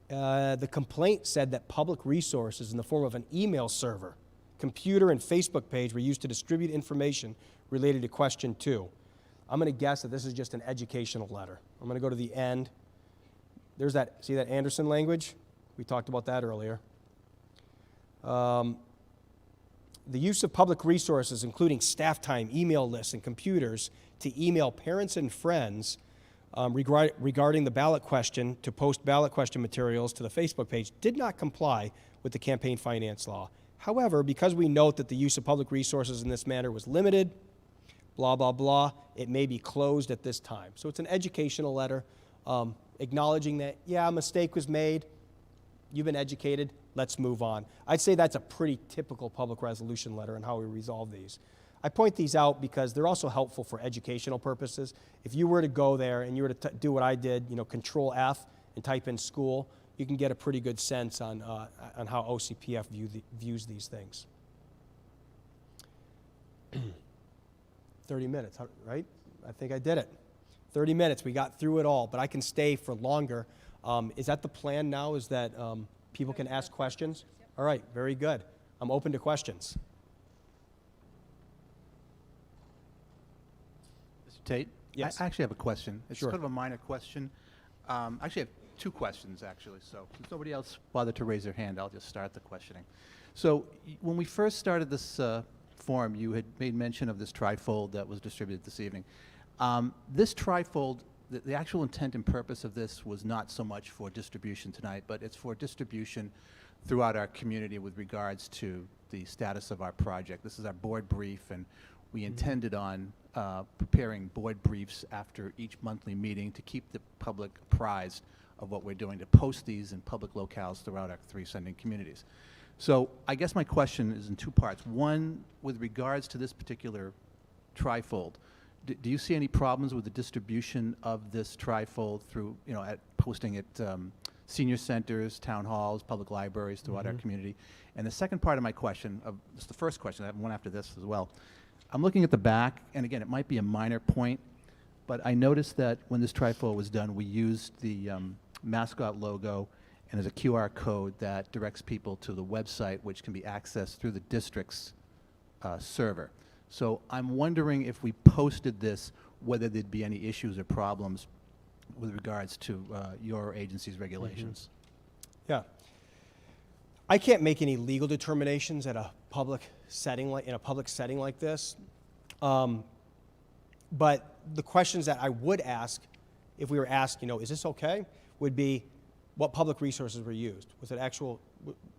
The complaint said that public resources in the form of an email server, computer, and Facebook page were used to distribute information related to question 2. I'm going to guess that this is just an educational letter. I'm going to go to the end. There's that, see that Anderson language? We talked about that earlier. The use of public resources, including staff time, email lists, and computers to email parents and friends regarding the ballot question to post ballot question materials to the Facebook page did not comply with the campaign finance law. However, because we note that the use of public resources in this manner was limited, blah, blah, blah, it may be closed at this time. So it's an educational letter acknowledging that, yeah, a mistake was made, you've been educated, let's move on. I'd say that's a pretty typical public resolution letter and how we resolve these. I point these out because they're also helpful for educational purposes. If you were to go there and you were to do what I did, Control F and type in school, you can get a pretty good sense on how OCPF views these things. 30 minutes, right? I think I did it. 30 minutes, we got through it all, but I can stay for longer. Is that the plan now, is that people can ask questions? All right, very good. I'm open to questions. Mr. Tate? Yes. I actually have a question. It's Sure. sort of a minor question. I actually have 2 questions, actually. So since nobody else bothered to raise their hand, I'll just start the questioning. So when we first started this forum, you had made mention of this trifold that was distributed this evening. This trifold, the actual intent and purpose of this was not so much for distribution tonight, but it's for distribution throughout our community with regards to the status of our project. This is our board brief, and we intended on preparing board briefs after each monthly meeting to keep the public apprised of what we're doing, to post these in public locales throughout our 3 sending communities. So I guess my question is in 2 parts. One, with regards to this particular trifold, do you see any problems with the distribution of this trifold through, at posting at senior centers, town halls, public libraries throughout our community? And the second part of my question, this is the first question, I have one after this as well. I'm looking at the back, and again, it might be a minor point, but I noticed that when this trifold was done, we used the mascot logo, and there's a QR code that directs people to the website, which can be accessed through the district's server. So I'm wondering if we posted this, whether there'd be any issues or problems with regards to your agency's regulations. Yeah. I can't make any legal determinations at a public setting like this. But the questions that I would ask, if we were asked, is this okay, would be what public resources were used. Was it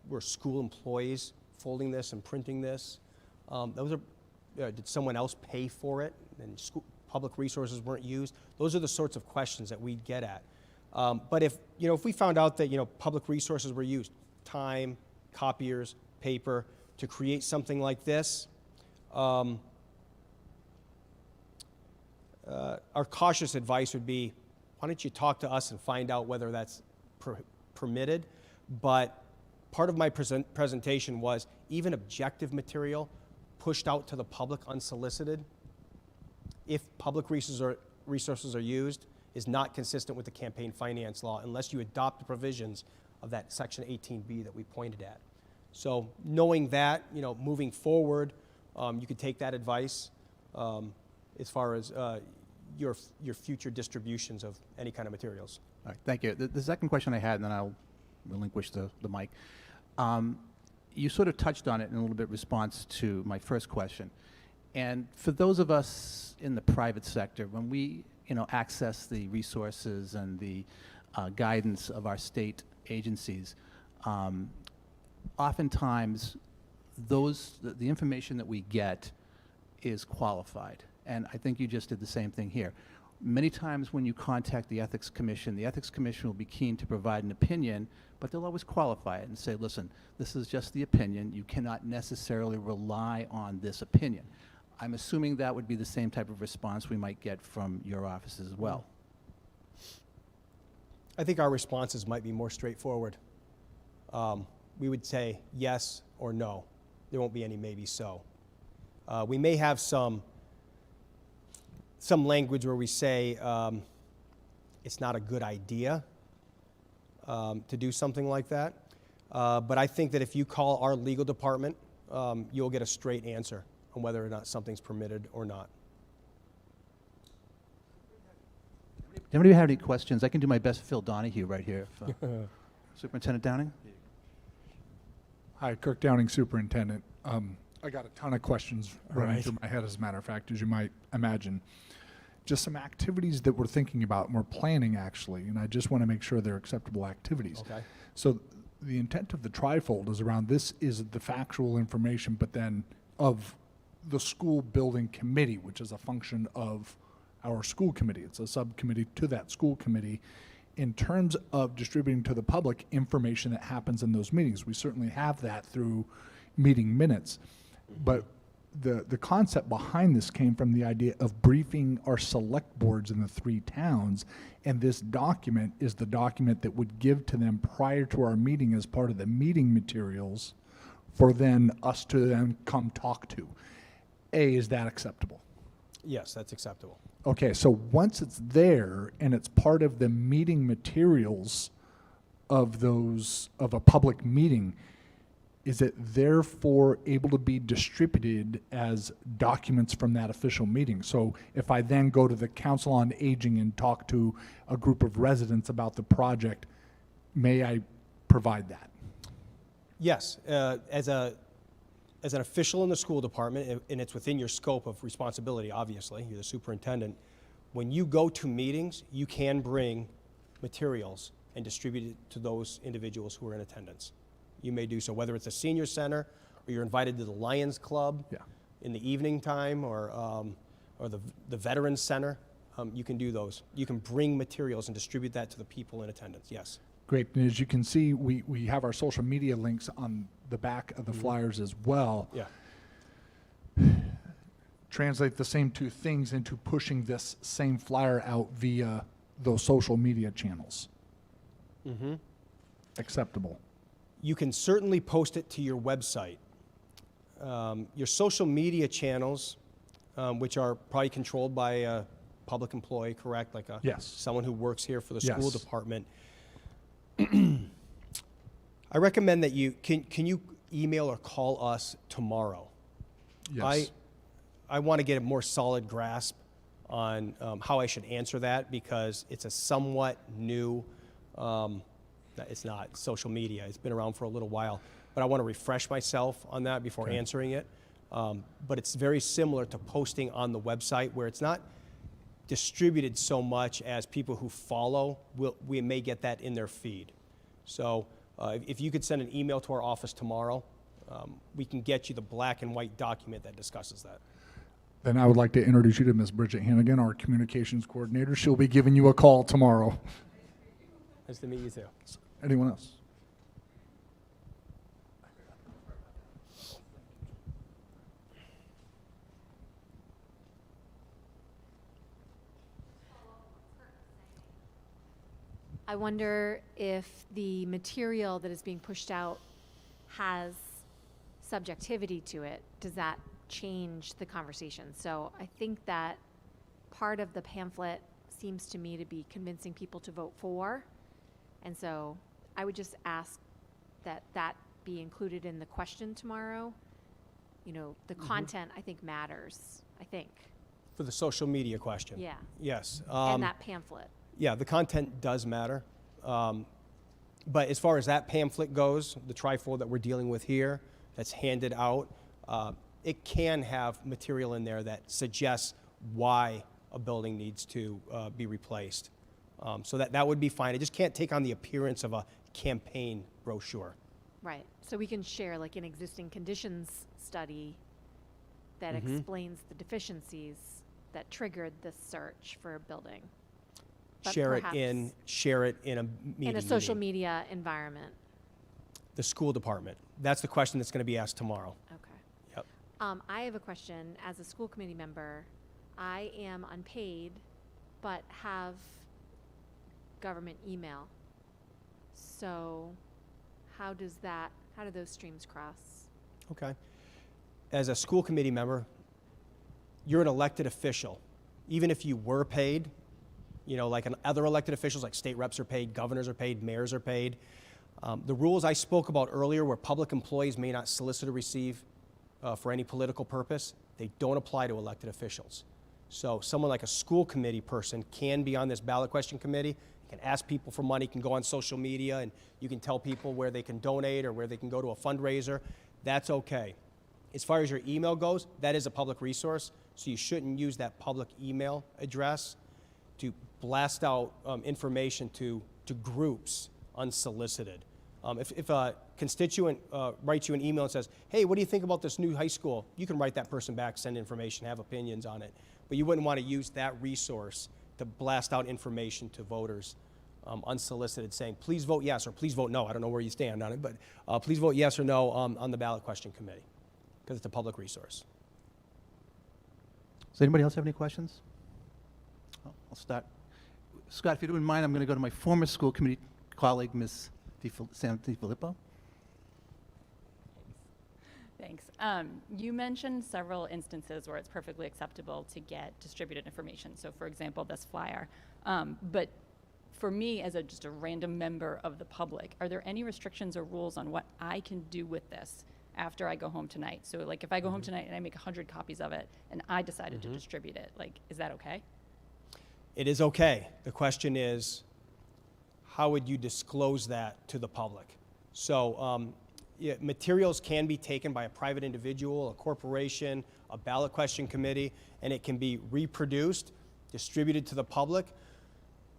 were school employees folding this and printing this? Did someone else pay for it and public resources weren't used? Those are the sorts of questions that we'd get at. But if we found out that public resources were used, time, copiers, paper, to create something like this, our cautious advice would be, why don't you talk to us and find out whether that's permitted? But part of my presentation was even objective material pushed out to the public unsolicited, if public resources are used, is not consistent with the campaign finance law unless you adopt the provisions of that section 18B that we pointed at. So knowing that, moving forward, you could take that advice as far as your future distributions of any kind of materials. All right, thank you. The second question I had, and then I'll relinquish the mic. You sort of touched on it in a little bit response to my first question. And for those of us in the private sector, when we, access the resources and the guidance of our state agencies, oftentimes the information that we get is qualified. And I think you just did the same thing here. Many times when you contact the Ethics Commission will be keen to provide an opinion, but they'll always qualify it and say, listen, this is just the opinion. You cannot necessarily rely on this opinion. I'm assuming that would be the same type of response we might get from your office as well. I think our responses might be more straightforward. We would say yes or no. There won't be any maybe so. We may have some language where we say it's not a good idea to do something like that. But I think that if you call our legal department, you'll get a straight answer on whether or not something's permitted or not. Does anybody have any questions? I can do my best Phil Donahue right here. Superintendent Downing? Hi, Kirk Downing, Superintendent. I got a ton of questions running Right. through my head, as a matter of fact, as you might imagine. Just some activities that we're thinking about and we're planning, actually, and I just want to make sure they're acceptable activities. Okay. So the intent of the trifold is around this is the factual information, but then of the school building committee, which is a function of our school committee. It's a subcommittee to that school committee. In terms of distributing to the public information that happens in those meetings, we certainly have that through meeting minutes. But the concept behind this came from the idea of briefing our select boards in the 3 towns, and this document is the document that would give to them prior to our meeting as part of the meeting materials for then us to then come talk to. Is that acceptable? Yes, that's acceptable. Okay, so once it's there and it's part of the meeting materials of a public meeting, is it therefore able to be distributed as documents from that official meeting? So if I then go to the Council on Aging and talk to a group of residents about the project, may I provide that? Yes, as an official in the school department, and it's within your scope of responsibility, obviously, you're the superintendent, when you go to meetings, you can bring materials and distribute it to those individuals who are in attendance. You may do so, whether it's a senior center, or you're invited to the Lions Club Yeah. in the evening time, or the Veterans Center. You can do those. You can bring materials and distribute that to the people in attendance, yes. Great, and as you can see, we have our social media links on the back of the flyers as well. Yeah. Translate the same 2 things into pushing this same flyer out via those social media channels. Mm-hmm. Acceptable. You can certainly post it to your website. Your social media channels, which are probably controlled by a public employee, correct? Like Yes. someone who works here for the school Yes. department. I recommend that can you email or call us tomorrow? Yes. I want to get a more solid grasp on how I should answer that, because it's a somewhat new, it's not social media. It's been around for a little while, but I want to refresh myself on that before Okay. answering it. But it's very similar to posting on the website, where it's not distributed so much as people who follow, we may get that in their feed. So if you could send an email to our office tomorrow, we can get you the black and white document that discusses that. Then I would like to introduce you to Ms. Bridget Hannigan, our communications coordinator. She'll be giving you a call tomorrow. Nice to meet you too. Anyone else? I wonder if the material that is being pushed out has subjectivity to it. Does that change the conversation? So I think that part of the pamphlet seems to me to be convincing people to vote for. And so I would just ask that that be included in the question tomorrow. You know, the content, I think, matters, I think. For the social media question? Yeah. Yes. And that pamphlet. Yeah, the content does matter. But as far as that pamphlet goes, the trifold that we're dealing with here, that's handed out, it can have material in there that suggests why a building needs to be replaced. So that would be fine. It just can't take on the appearance of a campaign brochure. Right, so we can share like an existing conditions study that Mhm. explains the deficiencies that triggered this search for a building. But Share it perhaps in a meeting. in a social media environment. The school department. That's the question that's going to be asked tomorrow. Okay. Yep. I have a question. As a school committee member, I am unpaid, but have government email. So how do those streams cross? Okay. As a school committee member, you're an elected official. Even if you were paid, like other elected officials, like state reps are paid, governors are paid, mayors are paid. The rules I spoke about earlier, where public employees may not solicit or receive for any political purpose, they don't apply to elected officials. So someone like a school committee person can be on this ballot question committee, can ask people for money, can go on social media, and you can tell people where they can donate or where they can go to a fundraiser. That's okay. As far as your email goes, that is a public resource, so you shouldn't use that public email address to blast out information to groups unsolicited. If a constituent writes you an email and says, hey, what do you think about this new high school? You can write that person back, send information, have opinions on it. But you wouldn't want to use that resource to blast out information to voters unsolicited, saying, please vote yes or please vote no. I don't know where you stand on it, but please vote yes or no on the ballot question committee, because it's a public resource. Does anybody else have any questions? I'll start. Scott, if you don't mind, I'm going to go to my former school committee colleague, Ms. Sam DiFilippo. Thanks. You mentioned several instances where it's perfectly acceptable to get distributed information. So, for example, this flyer. But for me, as just a random member of the public, are there any restrictions or rules on what I can do with this after I go home tonight? So, like, if I go home tonight and I make 100 copies of it and I decided to distribute it, like, is that okay? It is okay. The question is, how would you disclose that to the public? So materials can be taken by a private individual, a corporation, a ballot question committee, and it can be reproduced, distributed to the public.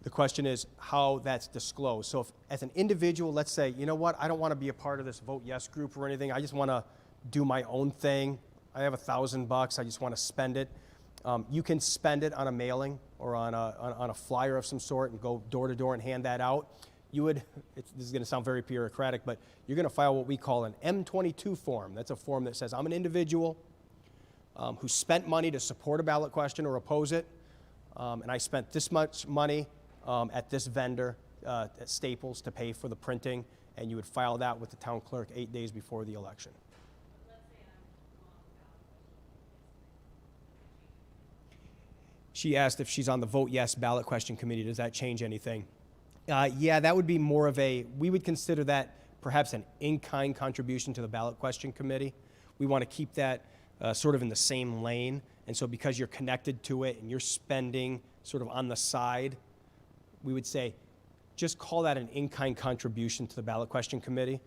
The question is how that's disclosed. So if, as an individual, let's say, you know what, I don't want to be a part of this Vote Yes group or anything. I just want to do my own thing. I have $1,000. I just want to spend it. You can spend it on a mailing or on a flyer of some sort and go door to door and hand that out. This is going to sound very bureaucratic, but you're going to file what we call an M22 form. That's a form that says I'm an individual who spent money to support a ballot question or oppose it, and I spent this much money at this vendor at Staples to pay for the printing, and you would file that with the town clerk 8 days before the election. She asked if she's on the Vote Yes ballot question committee. Does that change anything? Yeah, that would be more of we would consider that perhaps an in-kind contribution to the ballot question committee. We want to keep that sort of in the same lane. And so because you're connected to it and you're spending sort of on the side, we would say, just call that an in-kind contribution to the ballot question committee.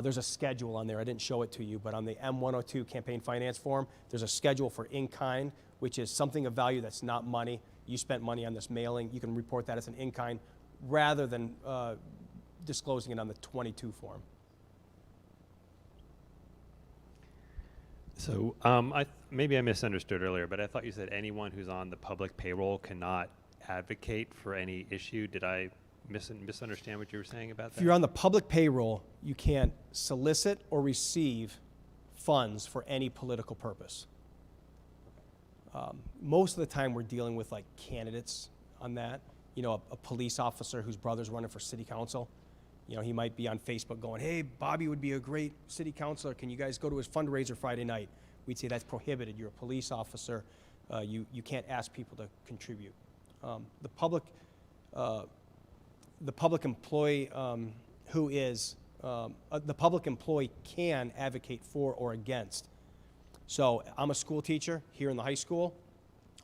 There's a schedule on there. I didn't show it to you, but on the M102 campaign finance form, there's a schedule for in-kind, which is something of value that's not money. You spent money on this mailing. You can report that as an in-kind rather than disclosing it on the 22 form. So maybe I misunderstood earlier, but I thought you said anyone who's on the public payroll cannot advocate for any issue. Did I misunderstand what you were saying about that? If you're on the public payroll, you can't solicit or receive funds for any political purpose. Most of the time we're dealing with like candidates on that. You know, a police officer whose brother's running for city council. You know, he might be on Facebook going, hey, Bobby would be a great city councilor. Can you guys go to his fundraiser Friday night? We'd say that's prohibited. You're a police officer. You can't ask people to contribute. The public employee the public employee can advocate for or against. So I'm a school teacher here in the high school.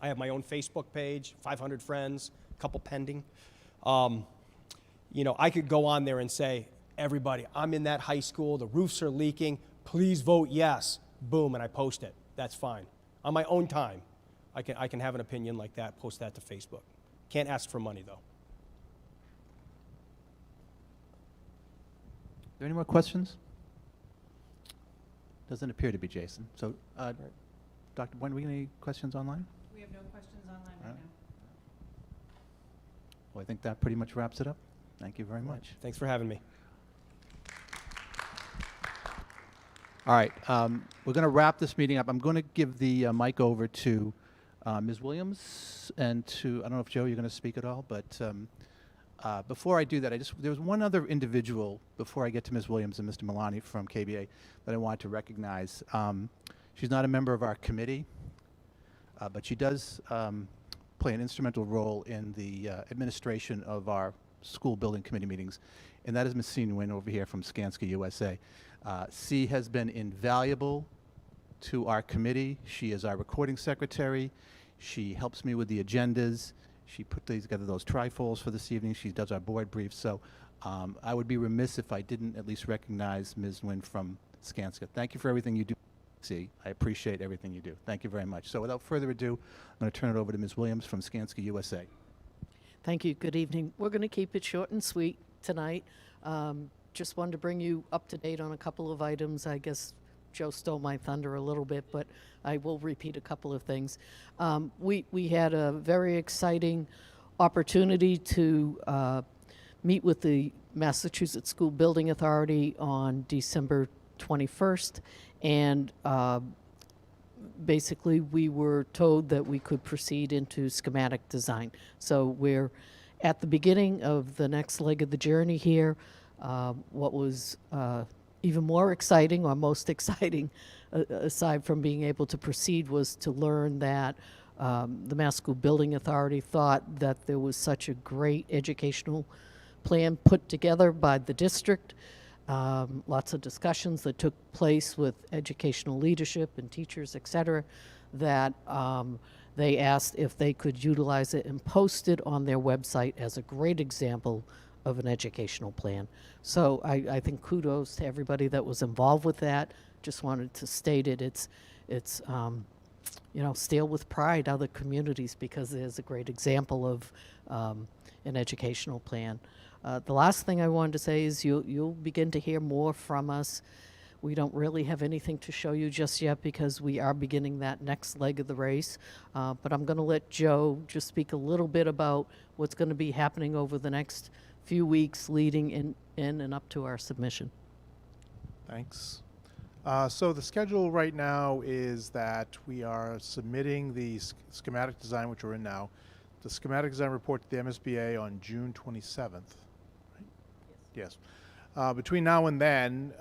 I have my own Facebook page, 500 friends, a couple pending. You know, I could go on there and say, everybody, I'm in that high school, the roofs are leaking, please vote yes. Boom, and I post it. that's fine. On my own time, I can have an opinion like that, post that to Facebook. Can't ask for money, though. Are there any more questions? Doesn't appear to be, Jason. So, Dr. Boyne, do we get any questions online? We have no questions online right now. Well, I think that pretty much wraps it up. Thank you very much. Thanks for having me. All right, we're going to wrap this meeting up. I'm going to give the mic over to Ms. Williams and to, I don't know if, Joe, you're going to speak at all, but before I do that, there was one other individual before I get to Ms. Williams and Mr. Milani from KBA that I wanted to recognize. She's not a member of our committee, but she does play an instrumental role in the administration of our school building committee meetings, and that is Ms. C. Nguyen over here from Skanska USA. C has been invaluable to our committee. She is our recording secretary. She helps me with the agendas. She put together those trifolds for this evening. She does our board briefs. So I would be remiss if I didn't at least recognize Ms. Nguyen from Skanska. Thank you for everything you do, C. I appreciate everything you do. Thank you very much. So without further ado, I'm going to turn it over to Ms. Williams from Skanska USA. Thank you. Good evening. We're going to keep it short and sweet tonight. Just wanted to bring you up to date on a couple of items. I guess Joe stole my thunder a little bit, but I will repeat a couple of things. We had a very exciting opportunity to meet with the Massachusetts School Building Authority on December 21st, and basically we were told that we could proceed into schematic design. So we're at the beginning of the next leg of the journey here. What was even more exciting, or most exciting, aside from being able to proceed, was to learn that the Mass School Building Authority thought that there was such a great educational plan put together by the district. Lots of discussions that took place with educational leadership and teachers, et cetera, that they asked if they could utilize it and post it on their website as a great example of an educational plan. So I think kudos to everybody that was involved with that. Just wanted to state it. It's steal with pride other communities, because there's a great example of an educational plan. The last thing I wanted to say is you'll begin to hear more from us. We don't really have anything to show you just yet because we are beginning that next leg of the race. But I'm going to let Joe just speak a little bit about what's going to be happening over the next few weeks leading in and up to our submission. Thanks. So the schedule right now is that we are submitting the schematic design, which we're in now, the schematic design report to the MSBA on June 27th. Right? Yes. Between now and then,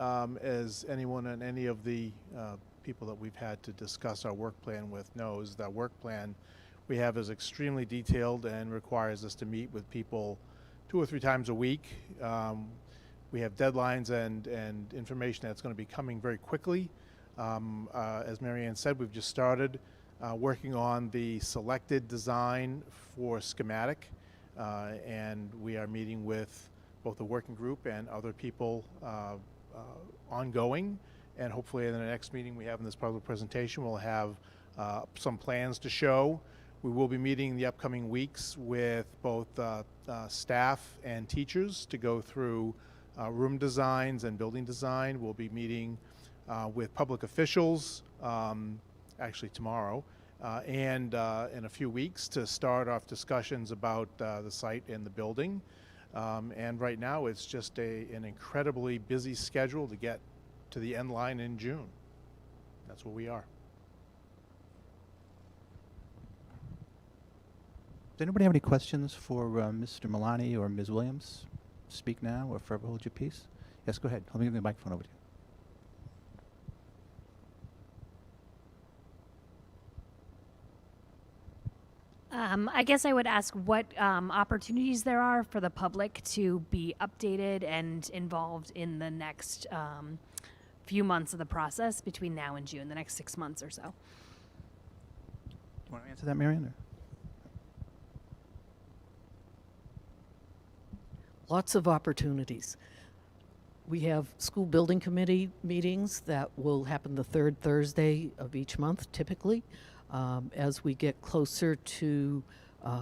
as anyone and any of the people that we've had to discuss our work plan with knows, that work plan we have is extremely detailed and requires us to meet with people 2 or 3 times a week. We have deadlines and information that's going to be coming very quickly. As Marianne said, we've just started working on the selected design for schematic, and we are meeting with both the working group and other people ongoing. And hopefully in the next meeting we have in this public presentation, we'll have some plans to show. We will be meeting in the upcoming weeks with both staff and teachers to go through room designs and building design. We'll be meeting with public officials, actually tomorrow, and in a few weeks to start off discussions about the site and the building. And right now it's just an incredibly busy schedule to get to the end line in June. That's where we are. Does anybody have any questions for Mr. Milani or Ms. Williams? Speak now or forever hold your peace. Yes, go ahead. Let me give the microphone over to you. I guess I would ask what opportunities there are for the public to be updated and involved in the next few months of the process between now and June, the next 6 months or so. Do you want to answer that, Marianne? Or? Lots of opportunities. We have school building committee meetings that will happen the third Thursday of each month, typically. As we get closer to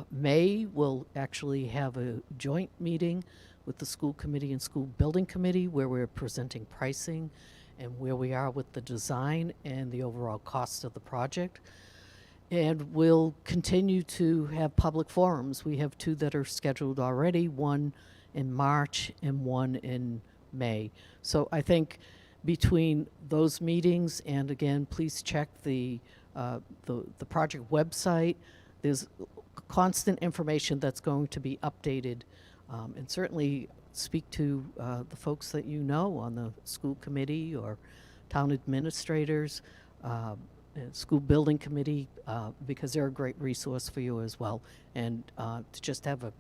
May, we'll actually have a joint meeting with the school committee and school building committee where we're presenting pricing and where we are with the design and the overall cost of the project. And we'll continue to have public forums. We have 2 that are scheduled already, one in March and one in May. So I think between those meetings, and again, please check the project website, there's constant information that's going to be updated. And certainly speak to the folks that you know on the school committee or town administrators, school building committee, because they're a great resource for you as well. And to just have a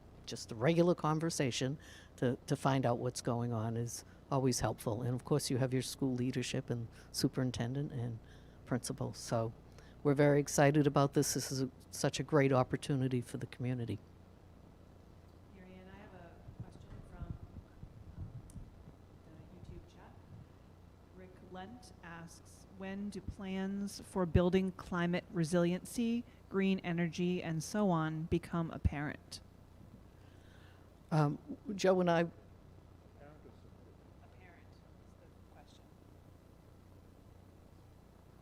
regular conversation to find out what's going on is always helpful. And of course, you have your school leadership and superintendent and principal. So we're very excited about this. This is such a great opportunity for the community. Mary Ann, I have a question from the YouTube chat. Rick Lent asks, when do plans for building climate resiliency, green energy, and so on become apparent? Joe and I, Apparent is the question.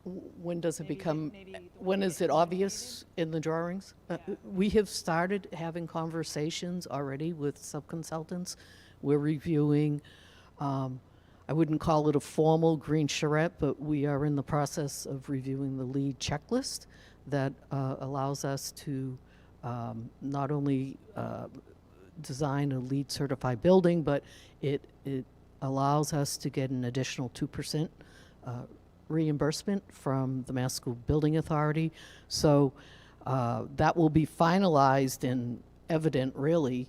when does it Maybe become, maybe the way when they is get it obvious in the drawings? Yeah. We have started having conversations already with sub-consultants. We're reviewing, I wouldn't call it a formal green charrette, but we are in the process of reviewing the LEED checklist that allows us to not only design a LEED certified building, but it allows us to get an additional 2% reimbursement from the Mass School Building Authority. So that will be finalized and evident really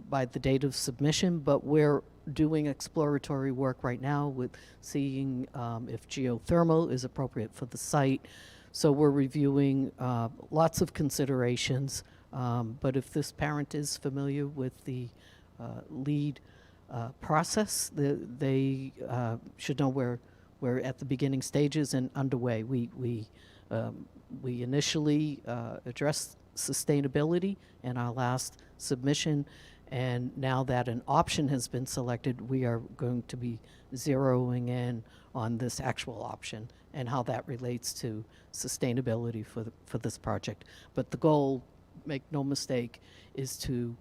by the date of submission, but we're doing exploratory work right now with seeing if geothermal is appropriate for the site. So we're reviewing lots of considerations, but if this parent is familiar with the LEED process, they should know we're at the beginning stages and underway. We initially addressed sustainability in our last submission, and now that an option has been selected, we are going to be zeroing in on this actual option and how that relates to sustainability for this project. But the goal, make no mistake, is to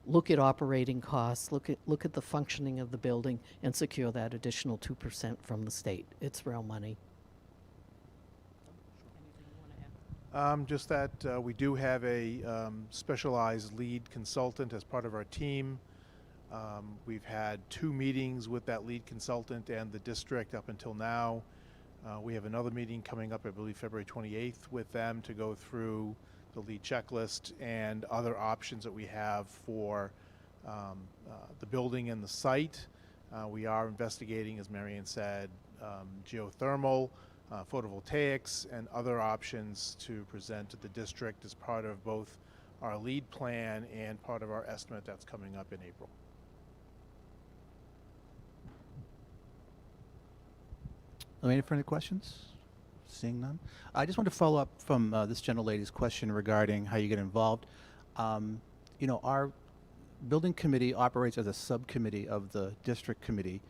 look at operating costs, look at the functioning of the building, and secure that additional 2% from the state. It's real money. Just that we do have a specialized lead consultant as part of our team. We've had 2 meetings with that lead consultant and the district up until now. We have another meeting coming up, I believe, February 28th with them to go through the lead checklist and other options that we have for the building and the site. We are investigating, as Mary Ann said, geothermal, photovoltaics, and other options to present to the district as part of both our lead plan and part of our estimate that's coming up in April. Any further questions? Seeing none. I just want to follow up from this gentle lady's question regarding how you get involved. You know, our building committee operates as a subcommittee of the district committee,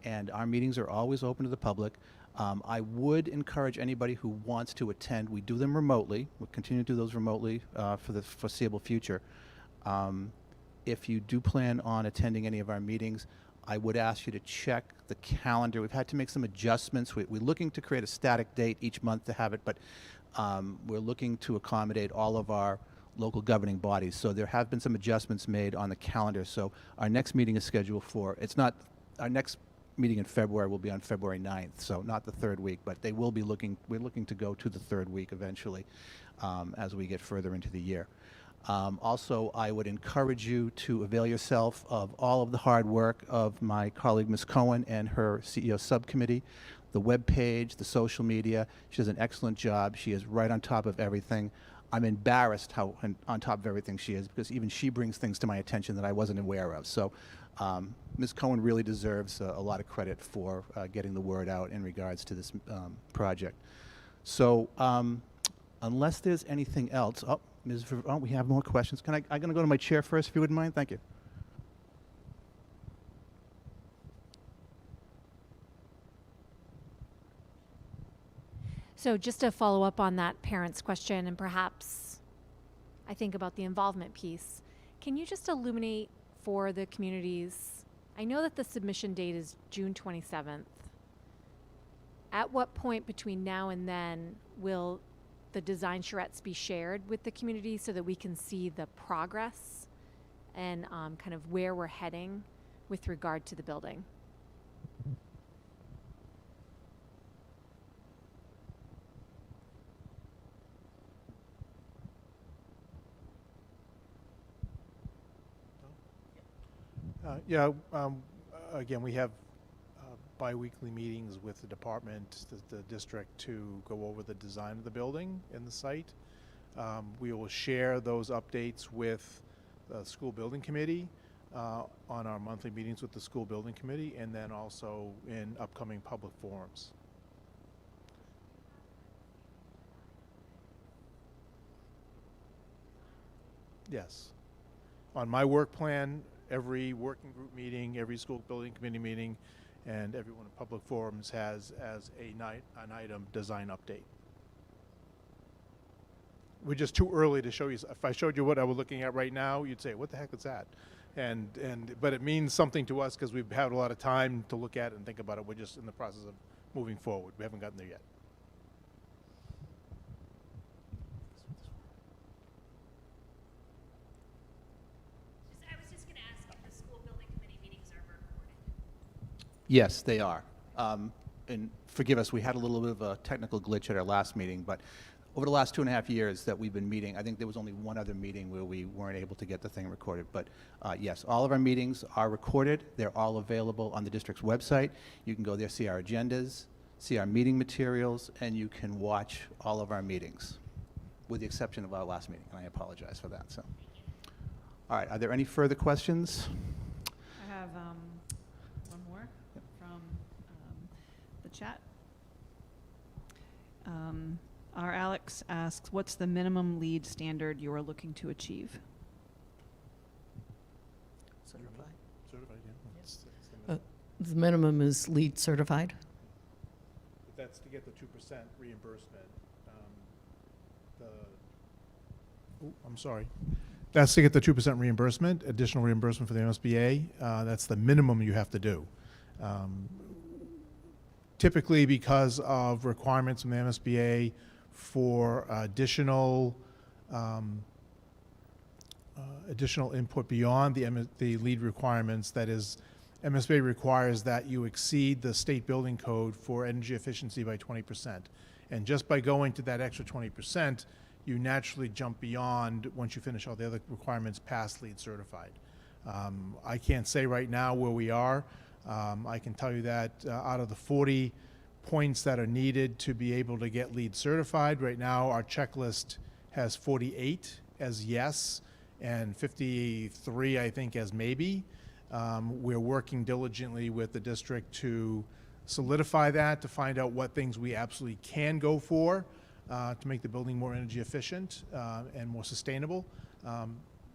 and our meetings are always open to the public. I would encourage anybody who wants to attend. We do them remotely. We'll continue to do those remotely for the foreseeable future. If you do plan on attending any of our meetings, I would ask you to check the calendar. We've had to make some adjustments. We're looking to create a static date each month to have it, but we're looking to accommodate all of our local governing bodies. So there have been some adjustments made on the calendar. So our next meeting is scheduled for, it's not, our next meeting in February will be on February 9th, so not the 3rd week, but they will be looking, we're looking to go to the 3rd week eventually as we get further into the year. Also, I would encourage you to avail yourself of all of the hard work of my colleague, Ms. Cohen, and her CEO subcommittee, the web page, the social media. She does an excellent job. She is right on top of everything. I'm embarrassed how on top of everything she is, because even she brings things to my attention that I wasn't aware of. So Ms. Cohen really deserves a lot of credit for getting the word out in regards to this project. So unless there's anything else, we have more questions. I'm going to go to my chair first, if you wouldn't mind. Thank you. So just to follow up on that parent's question, and perhaps I think about the involvement piece, can you just illuminate for the communities? I know that the submission date is June 27th. At what point between now and then will the design charrettes be shared with the community so that we can see the progress and kind of where we're heading with regard to the building? Again, we have bi-weekly meetings with the department, the district, to go over the design of the building and the site. We will share those updates with the school building committee on our monthly meetings with the school building committee, and then also in upcoming public forums. Yes. On my work plan, every working group meeting, every school building committee meeting, and everyone in public forums has as an item design update. We're just too early to show you. If I showed you what I was looking at right now, you'd say, what the heck is that? But it means something to us because we've had a lot of time to look at it and think about it. We're just in the process of moving forward. We haven't gotten there yet. I was just going to ask if the school building committee meetings are recorded. Yes, they are. And forgive us, we had a little bit of a technical glitch at our last meeting, but over the last 2.5 years that we've been meeting, I think there was only one other meeting where we weren't able to get the thing recorded. But yes, all of our meetings are recorded. They're all available on the district's website. You can go there, see our agendas, see our meeting materials, and you can watch all of our meetings, with the exception of our last meeting, and I apologize for that. So, all right, are there any further questions? I have one more from the chat. Our Alex asks, what's the minimum lead standard you are looking to achieve? Certified, yeah. That's The minimum is LEED certified. That's to get the 2% reimbursement. I'm sorry. That's to get the 2% reimbursement, additional reimbursement for the MSBA. That's the minimum you have to do. Typically, because of requirements from the MSBA for additional input beyond the LEED requirements, that is, MSBA requires that you exceed the state building code for energy efficiency by 20%. And just by going to that extra 20%, you naturally jump beyond, once you finish all the other requirements, past LEED certified. I can't say right now where we are. I can tell you that out of the 40 points that are needed to be able to get LEED certified, right now our checklist has 48 as yes and 53, I think, as maybe. We're working diligently with the district to solidify that, to find out what things we absolutely can go for to make the building more energy efficient and more sustainable.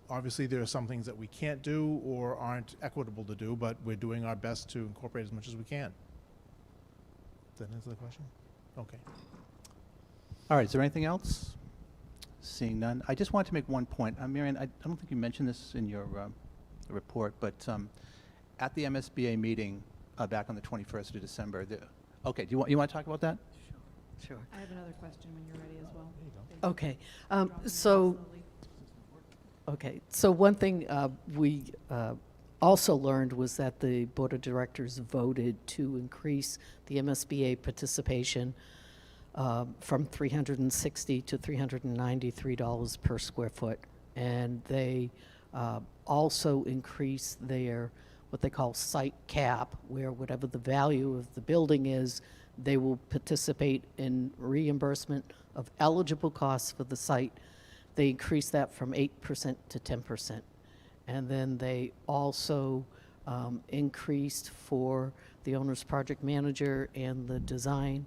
Obviously, there are some things that we can't do or aren't equitable to do, but we're doing our best to incorporate as much as we can. Does that answer the question? Okay. All right, is there anything else? Seeing none. I just wanted to make one point. Marion, I don't think you mentioned this in your report, but at the MSBA meeting back on the 21st of December, okay, do you want to talk about that? Sure. I have another question when you're ready as well. Okay. So one thing we also learned was that the Board of Directors voted to increase the MSBA participation from $360 to $393 per square foot. And they also increased their, what they call site cap, where whatever the value of the building is, they will participate in reimbursement of eligible costs for the site They increased that from 8% to 10%. And then they also increased for the owner's project manager and the design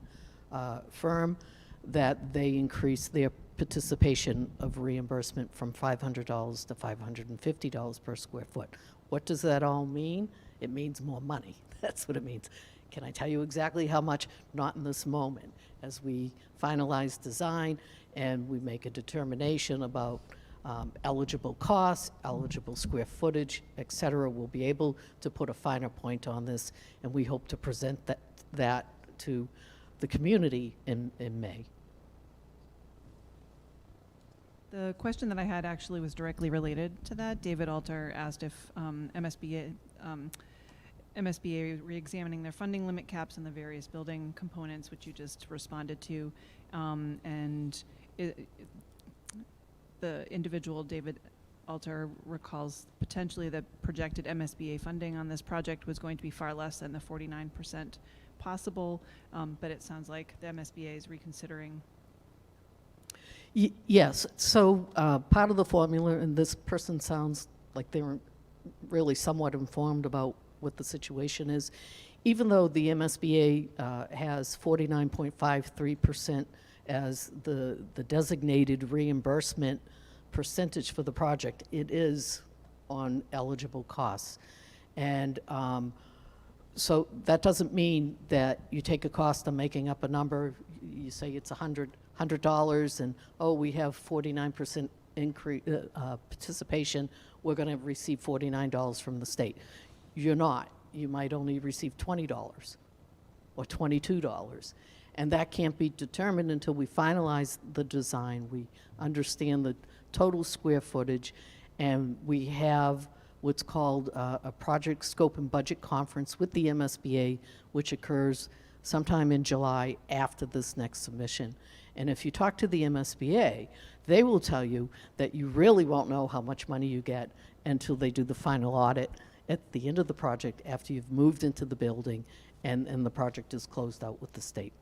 firm, that they increased their participation of reimbursement from $500 to $550 per square foot. What does that all mean? It means more money. That's what it means. Can I tell you exactly how much? Not in this moment. As we finalize design and we make a determination about eligible costs, eligible square footage, et cetera, we'll be able to put a finer point on this, and we hope to present that to the community in May. The question that I had actually was directly related to that. David Alter asked if MSBA re-examining their funding limit caps and the various building components, which you just responded to, and the individual, David Alter, recalls potentially the projected MSBA funding on this project was going to be far less than the 49% possible, but it sounds like the MSBA is reconsidering. Yes, so part of the formula, and this person sounds like they were really somewhat informed about what the situation is. Even though the MSBA has 49.53% as the designated reimbursement percentage for the project, it is on eligible costs. And so that doesn't mean that you take a cost of making up a number, you say it's $100, and oh, we have 49% increase participation, we're going to receive $49 from the state. You're not. You might only receive $20 or $22. And that can't be determined until we finalize the design, we understand the total square footage, and we have what's called a project scope and budget conference with the MSBA, which occurs sometime in July after this next submission. And if you talk to the MSBA, they will tell you that you really won't know how much money you get until they do the final audit at the end of the project, after you've moved into the building and the project is closed out with the state.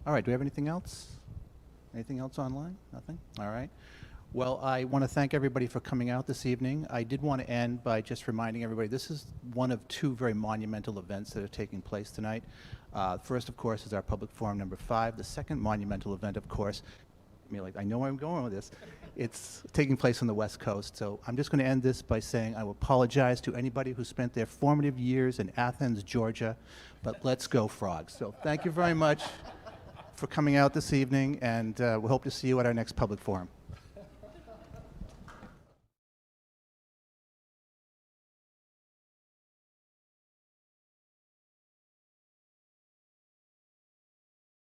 All right, do we have anything else? Anything else online? Nothing? All right. Well, I want to thank everybody for coming out this evening. I did want to end by just reminding everybody this is one of two very monumental events that are taking place tonight. First, of course, is our public forum number 5. The second monumental event, of course, I know where I'm going with this. It's taking place on the West Coast. So I'm just going to end this by saying I will apologize to anybody who spent their formative years in Athens, Georgia, but let's go Frogs. So thank you very much for coming out this evening, and we hope to see you at our next public forum.